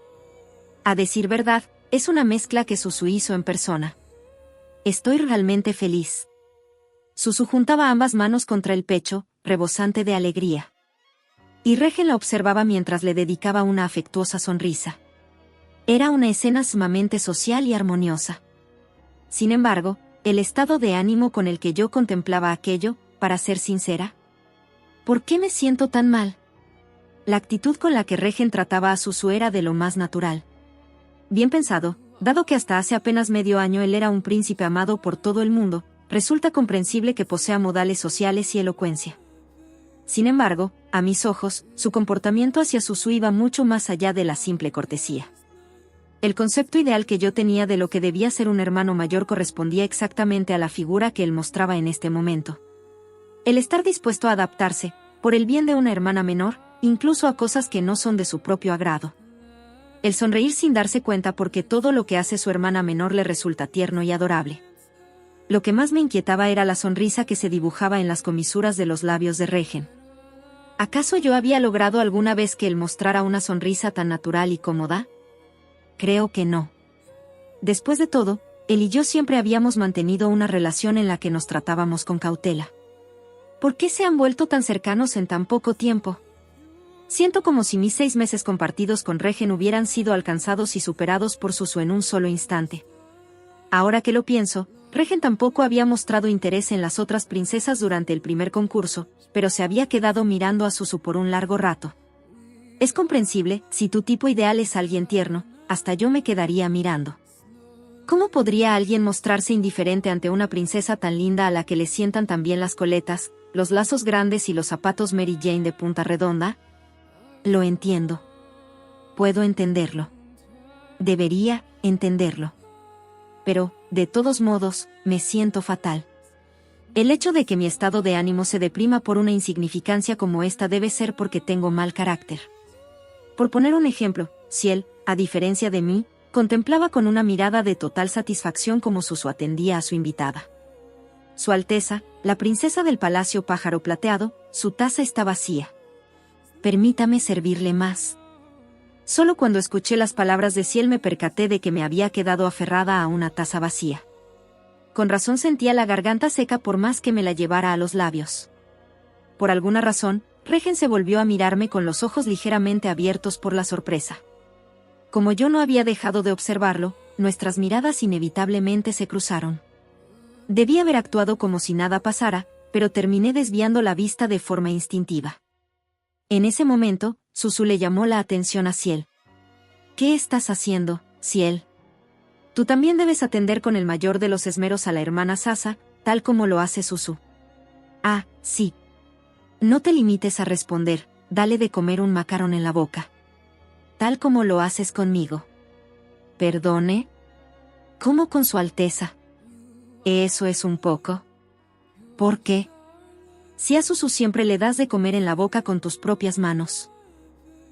A decir verdad, es una mezcla que Susu hizo en persona. Estoy realmente feliz. Susu juntaba ambas manos contra el pecho, rebosante de alegría. Y Regen la observaba mientras le dedicaba una afectuosa sonrisa. Era una escena sumamente social y armoniosa. Sin embargo, el estado de ánimo con el que yo contemplaba aquello, para ser sincera. ¿Por qué me siento tan mal? La actitud con la que Regen trataba a Susu era de lo más natural. Bien pensado, dado que hasta hace apenas medio año él era un príncipe amado por todo el mundo, resulta comprensible que posea modales sociales y elocuencia. Sin embargo, a mis ojos, su comportamiento hacia Susu iba mucho más allá de la simple cortesía. El concepto ideal que yo tenía de lo que debía ser un hermano mayor correspondía exactamente a la figura que él mostraba en este momento. El estar dispuesto a adaptarse, por el bien de una hermana menor, incluso a cosas que no son de su propio agrado. El sonreír sin darse cuenta porque todo lo que hace su hermana menor le resulta tierno y adorable. Lo que más me inquietaba era la sonrisa que se dibujaba en las comisuras de los labios de Regen. ¿Acaso yo había logrado alguna vez que él mostrara una sonrisa tan natural y cómoda? Creo que no. Después de todo, él y yo siempre habíamos mantenido una relación en la que nos tratábamos con cautela. ¿Por qué se han vuelto tan cercanos en tan poco tiempo? Siento como si mis 6 meses compartidos con Regen hubieran sido alcanzados y superados por Susu en un solo instante. Ahora que lo pienso, Regen tampoco había mostrado interés en las otras princesas durante el primer concurso, pero se había quedado mirando a Susu por un largo rato. Es comprensible, si tu tipo ideal es alguien tierno, hasta yo me quedaría mirando. ¿Cómo podría alguien mostrarse indiferente ante una princesa tan linda a la que le sientan tan bien las coletas, los lazos grandes y los zapatos Mary Jane de punta redonda? Lo entiendo. Puedo entenderlo. Debería entenderlo. Pero, de todos modos, me siento fatal. El hecho de que mi estado de ánimo se deprima por una insignificancia como esta debe ser porque tengo mal carácter. Por poner un ejemplo, si él, a diferencia de mí, contemplaba con una mirada de total satisfacción como Susu atendía a su invitada. Su Alteza, la princesa del Palacio Pájaro Plateado, su taza está vacía. Permítame servirle más. Solo cuando escuché las palabras de Ciel me percaté de que me había quedado aferrada a una taza vacía. Con razón sentía la garganta seca por más que me la llevara a los labios. Por alguna razón, Regen se volvió a mirarme con los ojos ligeramente abiertos por la sorpresa. Como yo no había dejado de observarlo, nuestras miradas inevitablemente se cruzaron. Debí haber actuado como si nada pasara, pero terminé desviando la vista de forma instintiva. En ese momento, Susu le llamó la atención a Ciel. ¿Qué estás haciendo, Ciel? Tú también debes atender con el mayor de los esmeros a la hermana Sasa, tal como lo hace Susu. Ah, sí. No te limites a responder, dale de comer un macarón en la boca. Tal como lo haces conmigo. ¿Perdone? ¿Cómo con Su Alteza? Eso es un poco. ¿Por qué? Si a Susu siempre le das de comer en la boca con tus propias manos.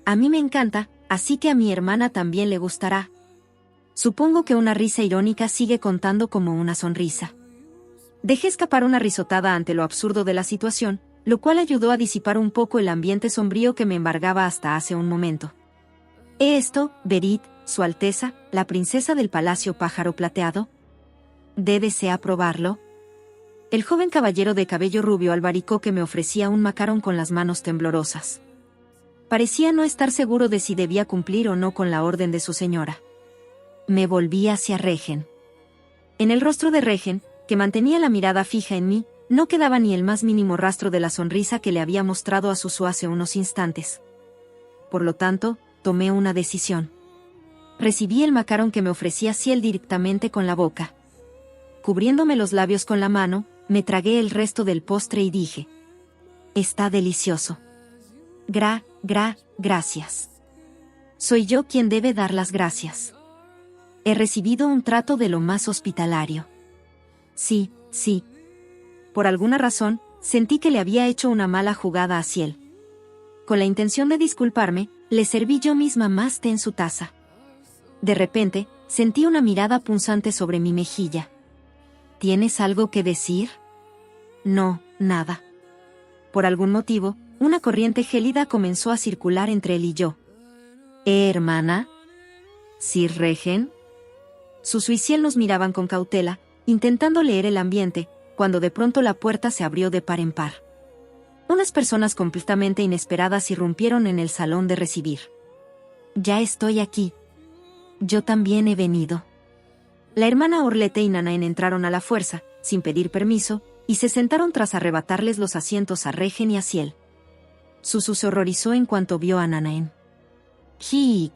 A mí me encanta, así que a mi hermana también le gustará. Supongo que una risa irónica sigue contando como una sonrisa. Dejé escapar una risotada ante lo absurdo de la situación, lo cual ayudó a disipar un poco el ambiente sombrío que me embargaba hasta hace un momento. Esto, Berit, Su Alteza, la princesa del Palacio Pájaro Plateado. ¿Desea probarlo? El joven caballero de cabello rubio albaricó que me ofrecía un macarón con las manos temblorosas. Parecía no estar seguro de si debía cumplir o no con la orden de su señora. Me volví hacia Regen. En el rostro de Regen, que mantenía la mirada fija en mí, no quedaba ni el más mínimo rastro de la sonrisa que le había mostrado a Susu hace unos instantes. Por lo tanto, tomé una decisión. Recibí el macarón que me ofrecía Ciel directamente con la boca. Cubriéndome los labios con la mano, me tragué el resto del postre y dije: está delicioso. Gracias. Soy yo quien debe dar las gracias. He recibido un trato de lo más hospitalario. Sí. Por alguna razón, sentí que le había hecho una mala jugada a Ciel. Con la intención de disculparme, le serví yo misma más té en su taza. De repente, sentí una mirada punzante sobre mi mejilla. ¿Tienes algo que decir? No, nada. Por algún motivo, una corriente gélida comenzó a circular entre él y yo. ¿Hermana? ¿Sir Regen? Susu y Ciel nos miraban con cautela, intentando leer el ambiente, cuando de pronto la puerta se abrió de par en par. Unas personas completamente inesperadas irrumpieron en el salón de recibir. Ya estoy aquí. Yo también he venido. La hermana Orlete y Nanaen entraron a la fuerza, sin pedir permiso, y se sentaron tras arrebatarles los asientos a Regen y a Ciel. Susu se horrorizó en cuanto vio a Nanaen. «Hig.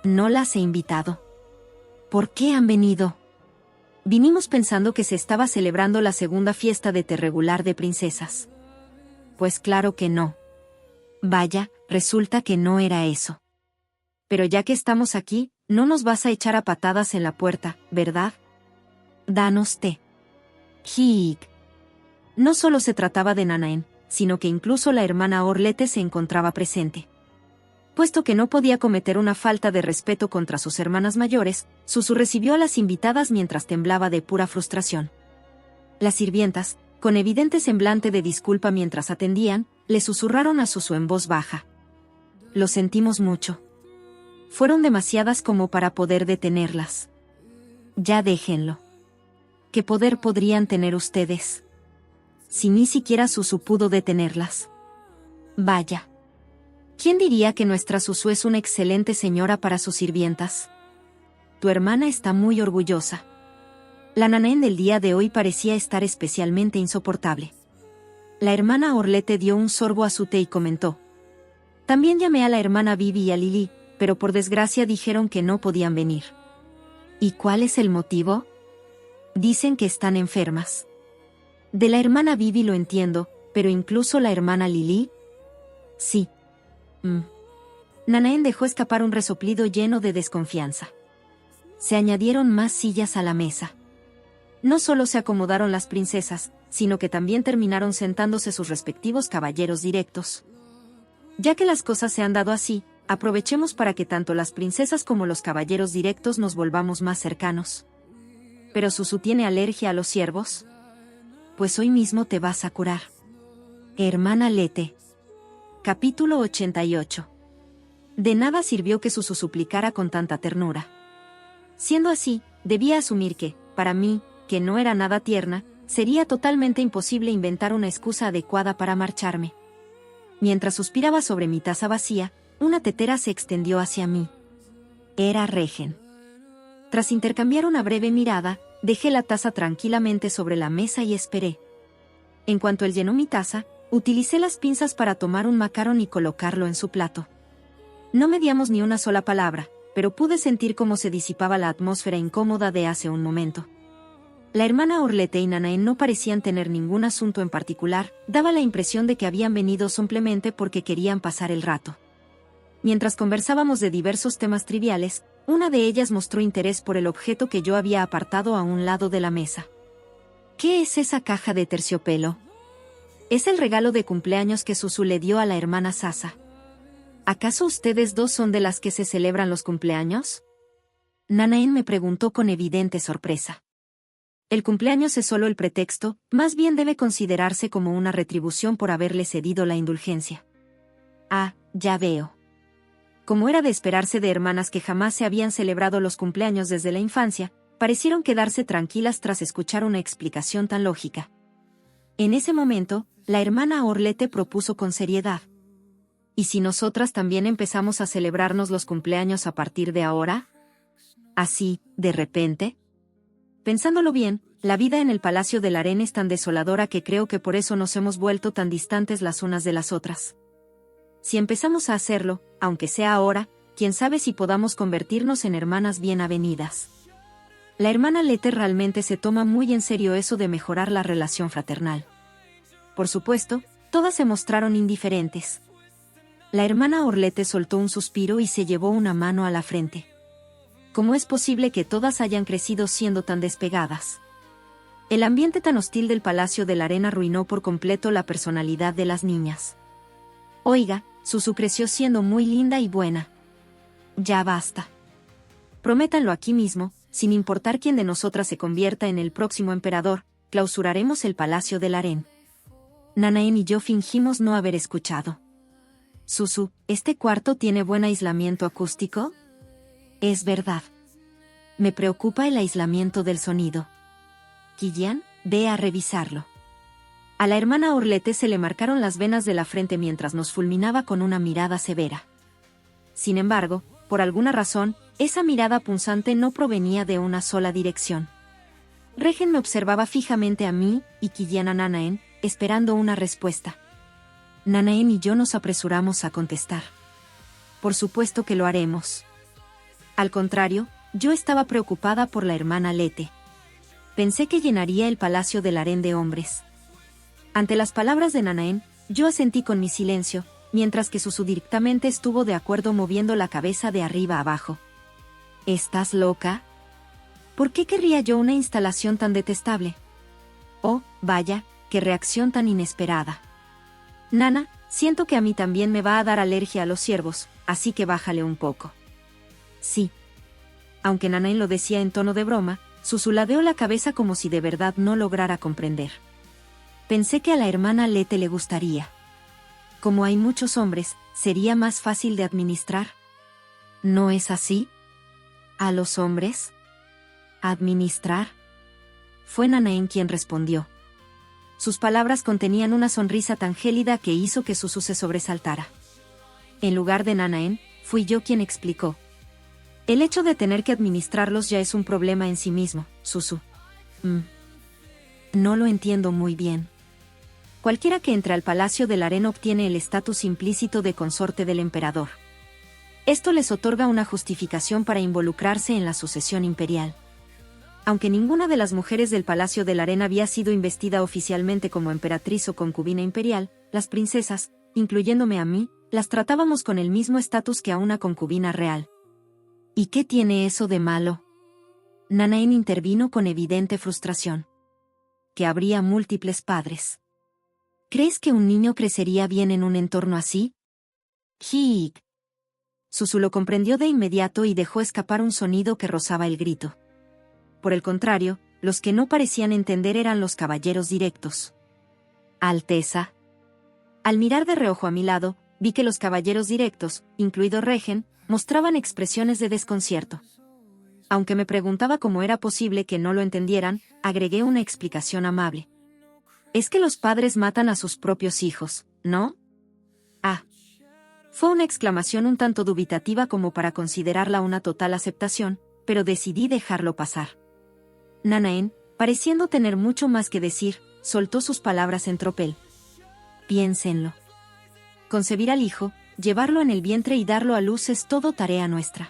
No las he invitado. ¿Por qué han venido?» Vinimos pensando que se estaba celebrando la segunda fiesta de té regular de princesas. Pues claro que no. Vaya, resulta que no era eso. Pero ya que estamos aquí, no nos vas a echar a patadas en la puerta, ¿verdad? Danos té. Hig. No solo se trataba de Nanaen, sino que incluso la hermana Orlete se encontraba presente. Puesto que no podía cometer una falta de respeto contra sus hermanas mayores, Susu recibió a las invitadas mientras temblaba de pura frustración. Las sirvientas, con evidente semblante de disculpa mientras atendían, le susurraron a Susu en voz baja. Lo sentimos mucho. Fueron demasiadas como para poder detenerlas. Ya déjenlo. ¿Qué poder podrían tener ustedes? Si ni siquiera Susu pudo detenerlas. Vaya. ¿Quién diría que nuestra Susu es una excelente señora para sus sirvientas? Tu hermana está muy orgullosa. La Nanaen del día de hoy parecía estar especialmente insoportable. La hermana Orlete dio un sorbo a su té y comentó. También llamé a la hermana Vivi y a Lili, pero por desgracia dijeron que no podían venir. ¿Y cuál es el motivo? Dicen que están enfermas. De la hermana Vivi lo entiendo, pero incluso la hermana Lili. Sí. Nanaen dejó escapar un resoplido lleno de desconfianza. Se añadieron más sillas a la mesa. No solo se acomodaron las princesas, sino que también terminaron sentándose sus respectivos caballeros directos. Ya que las cosas se han dado así, aprovechemos para que tanto las princesas como los caballeros directos nos volvamos más cercanos. ¿Pero Susu tiene alergia a los ciervos? Pues hoy mismo te vas a curar. Hermana Lete. Capítulo 88. De nada sirvió que Susu suplicara con tanta ternura. Siendo así, debía asumir que, para mí, que no era nada tierna, sería totalmente imposible inventar una excusa adecuada para marcharme. Mientras suspiraba sobre mi taza vacía, una tetera se extendió hacia mí. Era Regen. Tras intercambiar una breve mirada, dejé la taza tranquilamente sobre la mesa y esperé. En cuanto él llenó mi taza, utilicé las pinzas para tomar un macarón y colocarlo en su plato. No mediamos ni una sola palabra, pero pude sentir cómo se disipaba la atmósfera incómoda de hace un momento. La hermana Orlete y Nanaen no parecían tener ningún asunto en particular, daba la impresión de que habían venido simplemente porque querían pasar el rato. Mientras conversábamos de diversos temas triviales, una de ellas mostró interés por el objeto que yo había apartado a un lado de la mesa. ¿Qué es esa caja de terciopelo? Es el regalo de cumpleaños que Susu le dio a la hermana Sasa. ¿Acaso ustedes dos son de las que se celebran los cumpleaños? Nanaen me preguntó con evidente sorpresa. El cumpleaños es solo el pretexto, más bien debe considerarse como una retribución por haberle cedido la indulgencia. Ah, ya veo. Como era de esperarse de hermanas que jamás se habían celebrado los cumpleaños desde la infancia, parecieron quedarse tranquilas tras escuchar una explicación tan lógica. En ese momento, la hermana Orlete propuso con seriedad. ¿Y si nosotras también empezamos a celebrarnos los cumpleaños a partir de ahora? Así, de repente. Pensándolo bien, la vida en el Palacio del Harén es tan desoladora que creo que por eso nos hemos vuelto tan distantes las unas de las otras. Si empezamos a hacerlo, aunque sea ahora, quién sabe si podamos convertirnos en hermanas bien avenidas. La hermana Lete realmente se toma muy en serio eso de mejorar la relación fraternal. Por supuesto, todas se mostraron indiferentes. La hermana Orlete soltó un suspiro y se llevó una mano a la frente. ¿Cómo es posible que todas hayan crecido siendo tan despegadas? El ambiente tan hostil del Palacio del Harén arruinó por completo la personalidad de las niñas. Oiga, Susu creció siendo muy linda y buena. Ya basta. Prométanlo aquí mismo, sin importar quién de nosotras se convierta en el próximo emperador, clausuraremos el Palacio del Harén. Nanaen y yo fingimos no haber escuchado. Susu, ¿este cuarto tiene buen aislamiento acústico? Es verdad. Me preocupa el aislamiento del sonido. Killian, ve a revisarlo. A la hermana Orlete se le marcaron las venas de la frente mientras nos fulminaba con una mirada severa. Sin embargo, por alguna razón, esa mirada punzante no provenía de una sola dirección. Regen me observaba fijamente a mí y Killian a Nanaen, esperando una respuesta. Nanaen y yo nos apresuramos a contestar. Por supuesto que lo haremos. Al contrario, yo estaba preocupada por la hermana Lete. Pensé que llenaría el Palacio del Harén de hombres. Ante las palabras de Nanaen, yo asentí con mi silencio, mientras que Susu directamente estuvo de acuerdo moviendo la cabeza de arriba a abajo. ¿Estás loca? ¿Por qué querría yo una instalación tan detestable? Oh, vaya, qué reacción tan inesperada. Nana, siento que a mí también me va a dar alergia a los ciervos, así que bájale un poco. Sí. Aunque Nanaen lo decía en tono de broma, Susu ladeó la cabeza como si de verdad no lograra comprender. Pensé que a la hermana Lete le gustaría. Como hay muchos hombres, ¿sería más fácil de administrar? ¿No es así? ¿A los hombres? ¿Administrar? Fue Nanaen quien respondió. Sus palabras contenían una sonrisa tan gélida que hizo que Susu se sobresaltara. En lugar de Nanaen, fui yo quien explicó. El hecho de tener que administrarlos ya es un problema en sí mismo, Susu. No lo entiendo muy bien. Cualquiera que entre al Palacio del Harén obtiene el estatus implícito de consorte del emperador. Esto les otorga una justificación para involucrarse en la sucesión imperial. Aunque ninguna de las mujeres del Palacio del Harén había sido investida oficialmente como emperatriz o concubina imperial, las princesas, incluyéndome a mí, las tratábamos con el mismo estatus que a una concubina real. ¿Y qué tiene eso de malo? Nanaen intervino con evidente frustración. Que habría múltiples padres. ¿Crees que un niño crecería bien en un entorno así? Hiik. Susu lo comprendió de inmediato y dejó escapar un sonido que rozaba el grito. Por el contrario, los que no parecían entender eran los caballeros directos. Alteza. Al mirar de reojo a mi lado, vi que los caballeros directos, incluido Regen, mostraban expresiones de desconcierto. Aunque me preguntaba cómo era posible que no lo entendieran, agregué una explicación amable. Es que los padres matan a sus propios hijos, ¿no? Ah. Fue una exclamación un tanto dubitativa como para considerarla una total aceptación, pero decidí dejarlo pasar. Nanaen, pareciendo tener mucho más que decir, soltó sus palabras en tropel. Piénsenlo. Concebir al hijo, llevarlo en el vientre y darlo a luz es todo tarea nuestra.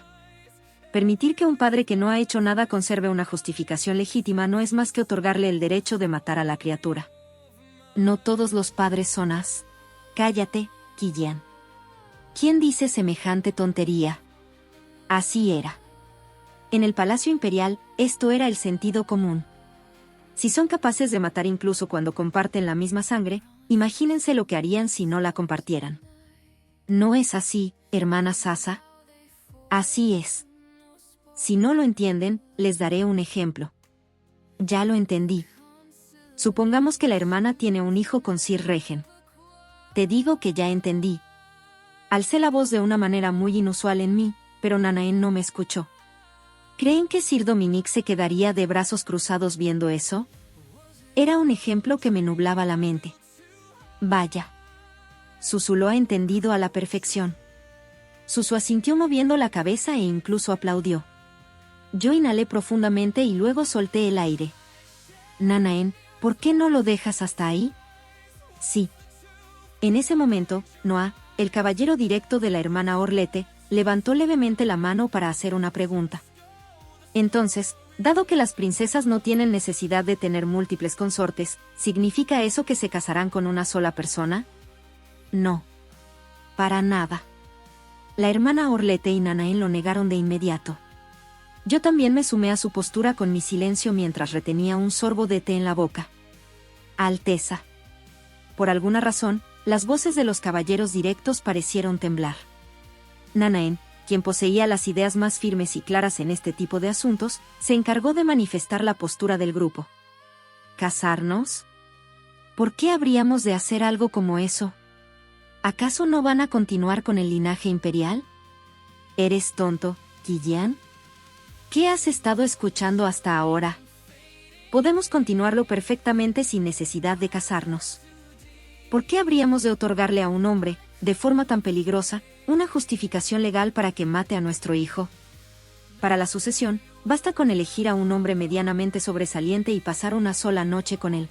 Permitir que un padre que no ha hecho nada conserve una justificación legítima no es más que otorgarle el derecho de matar a la criatura. No todos los padres son as. Cállate, Killian. ¿Quién dice semejante tontería? Así era. En el Palacio Imperial, esto era el sentido común. Si son capaces de matar incluso cuando comparten la misma sangre, Imagínense lo que harían si no la compartieran. ¿No es así, hermana Sasa? Así es. Si no lo entienden, les daré un ejemplo. Ya lo entendí. Supongamos que la hermana tiene un hijo con Sir Regen. Te digo que ya entendí. Alcé la voz de una manera muy inusual en mí, pero Nanaen no me escuchó. ¿Creen que Sir Dominic se quedaría de brazos cruzados viendo eso? Era un ejemplo que me nublaba la mente. Vaya. Susu lo ha entendido a la perfección. Susu asintió moviendo la cabeza e incluso aplaudió. Yo inhalé profundamente y luego solté el aire. Nanaen, ¿por qué no lo dejas hasta ahí? Sí. En ese momento, Noah, el caballero directo de la hermana Orlete, levantó levemente la mano para hacer una pregunta. Entonces, dado que las princesas no tienen necesidad de tener múltiples consortes, ¿significa eso que se casarán con una sola persona? No. Para nada. La hermana Orlete y Nanaen lo negaron de inmediato. Yo también me sumé a su postura con mi silencio mientras retenía un sorbo de té en la boca. Alteza. Por alguna razón, las voces de los caballeros directos parecieron temblar. Nanaen, quien poseía las ideas más firmes y claras en este tipo de asuntos, se encargó de manifestar la postura del grupo. ¿Casarnos? ¿Por qué habríamos de hacer algo como eso? ¿Acaso no van a continuar con el linaje imperial? ¿Eres tonto, Qiyán? ¿Qué has estado escuchando hasta ahora? Podemos continuarlo perfectamente sin necesidad de casarnos. ¿Por qué habríamos de otorgarle a un hombre, de forma tan peligrosa, una justificación legal para que mate a nuestro hijo? Para la sucesión, basta con elegir a un hombre medianamente sobresaliente y pasar una sola noche con él.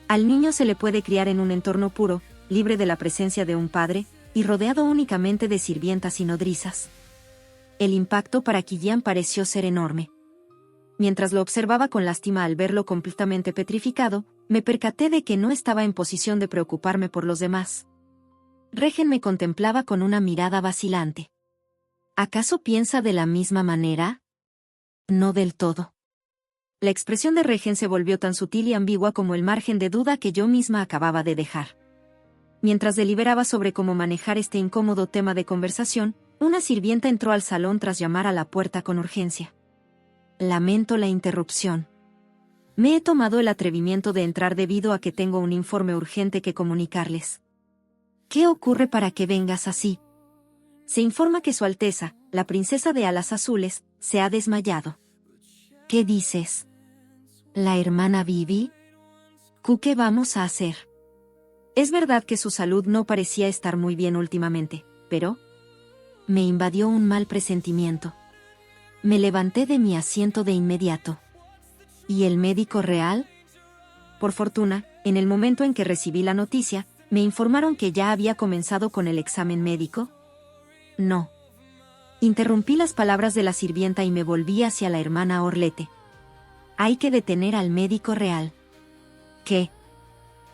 Al niño se le puede criar en un entorno puro, libre de la presencia de un padre, y rodeado únicamente de sirvientas y nodrizas. El impacto para Qiyán pareció ser enorme. Mientras lo observaba con lástima al verlo completamente petrificado, me percaté de que no estaba en posición de preocuparme por los demás. Regen me contemplaba con una mirada vacilante. ¿Acaso piensa de la misma manera? No del todo. La expresión de Regen se volvió tan sutil y ambigua como el margen de duda que yo misma acababa de dejar. Mientras deliberaba sobre cómo manejar este incómodo tema de conversación, una sirvienta entró al salón tras llamar a la puerta con urgencia. Lamento la interrupción. Me he tomado el atrevimiento de entrar debido a que tengo un informe urgente que comunicarles. ¿Qué ocurre para que vengas así? Se informa que Su Alteza, la princesa de alas azules, se ha desmayado. ¿Qué dices? ¿La hermana Vivi? ¿Qué vamos a hacer? Es verdad que su salud no parecía estar muy bien últimamente, pero me invadió un mal presentimiento. Me levanté de mi asiento de inmediato. ¿Y el médico real? Por fortuna, en el momento en que recibí la noticia, me informaron que ya había comenzado con el examen médico. No. Interrumpí las palabras de la sirvienta y me volví hacia la hermana Orlete. Hay que detener al médico real. ¿Qué?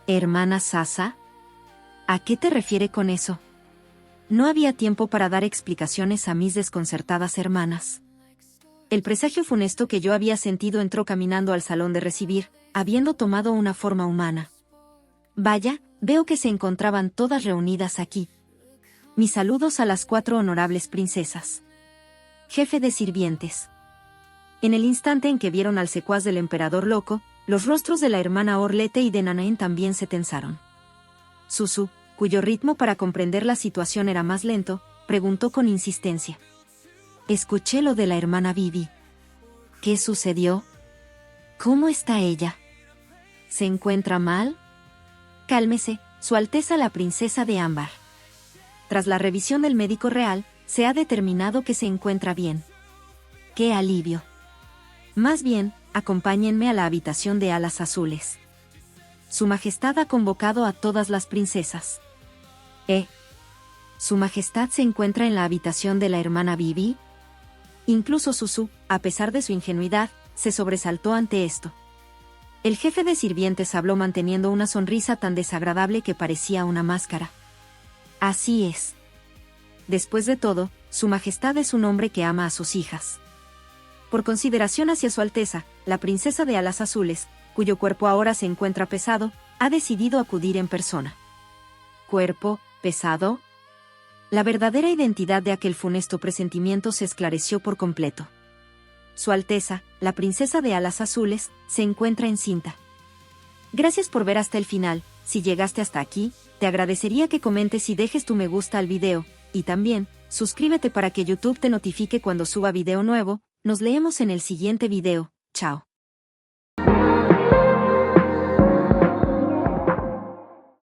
¿Hermana Sasa? ¿A qué te refiere con eso? No había tiempo para dar explicaciones a mis desconcertadas hermanas. El presagio funesto que yo había sentido entró caminando al salón de recibir, habiendo tomado una forma humana. Vaya, veo que se encontraban todas reunidas aquí. Mis saludos a las 4 honorables princesas. Jefe de sirvientes. En el instante en que vieron al secuaz del emperador loco, los rostros de la hermana Orlete y de Nanaen también se tensaron. Susu, cuyo ritmo para comprender la situación era más lento, preguntó con insistencia. Escuché lo de la hermana Vivi. ¿Qué sucedió? ¿Cómo está ella? ¿Se encuentra mal? Cálmese, Su Alteza la princesa de Ámbar. Tras la revisión del médico real, se ha determinado que se encuentra bien. ¡Qué alivio! Más bien, acompáñenme a la habitación de alas azules. Su Majestad ha convocado a todas las princesas. ¿Su Majestad se encuentra en la habitación de la hermana Vivi? Incluso Susu, a pesar de su ingenuidad, se sobresaltó ante esto. El jefe de sirvientes habló manteniendo una sonrisa tan desagradable que parecía una máscara. Así es. Después de todo, Su Majestad es un hombre que ama a sus hijas. Por consideración hacia Su Alteza, la princesa de alas azules, cuyo cuerpo ahora se encuentra pesado, ha decidido acudir en persona. Cuerpo, pesado. La verdadera identidad de aquel funesto presentimiento se esclareció por completo. Su Alteza, la princesa de alas azules, se encuentra encinta. Gracias por ver hasta el final. Si llegaste hasta aquí, te agradecería que comentes y dejes tu me gusta al video, y también, suscríbete para que YouTube te notifique cuando suba video nuevo. Nos leemos en el siguiente video. Chao.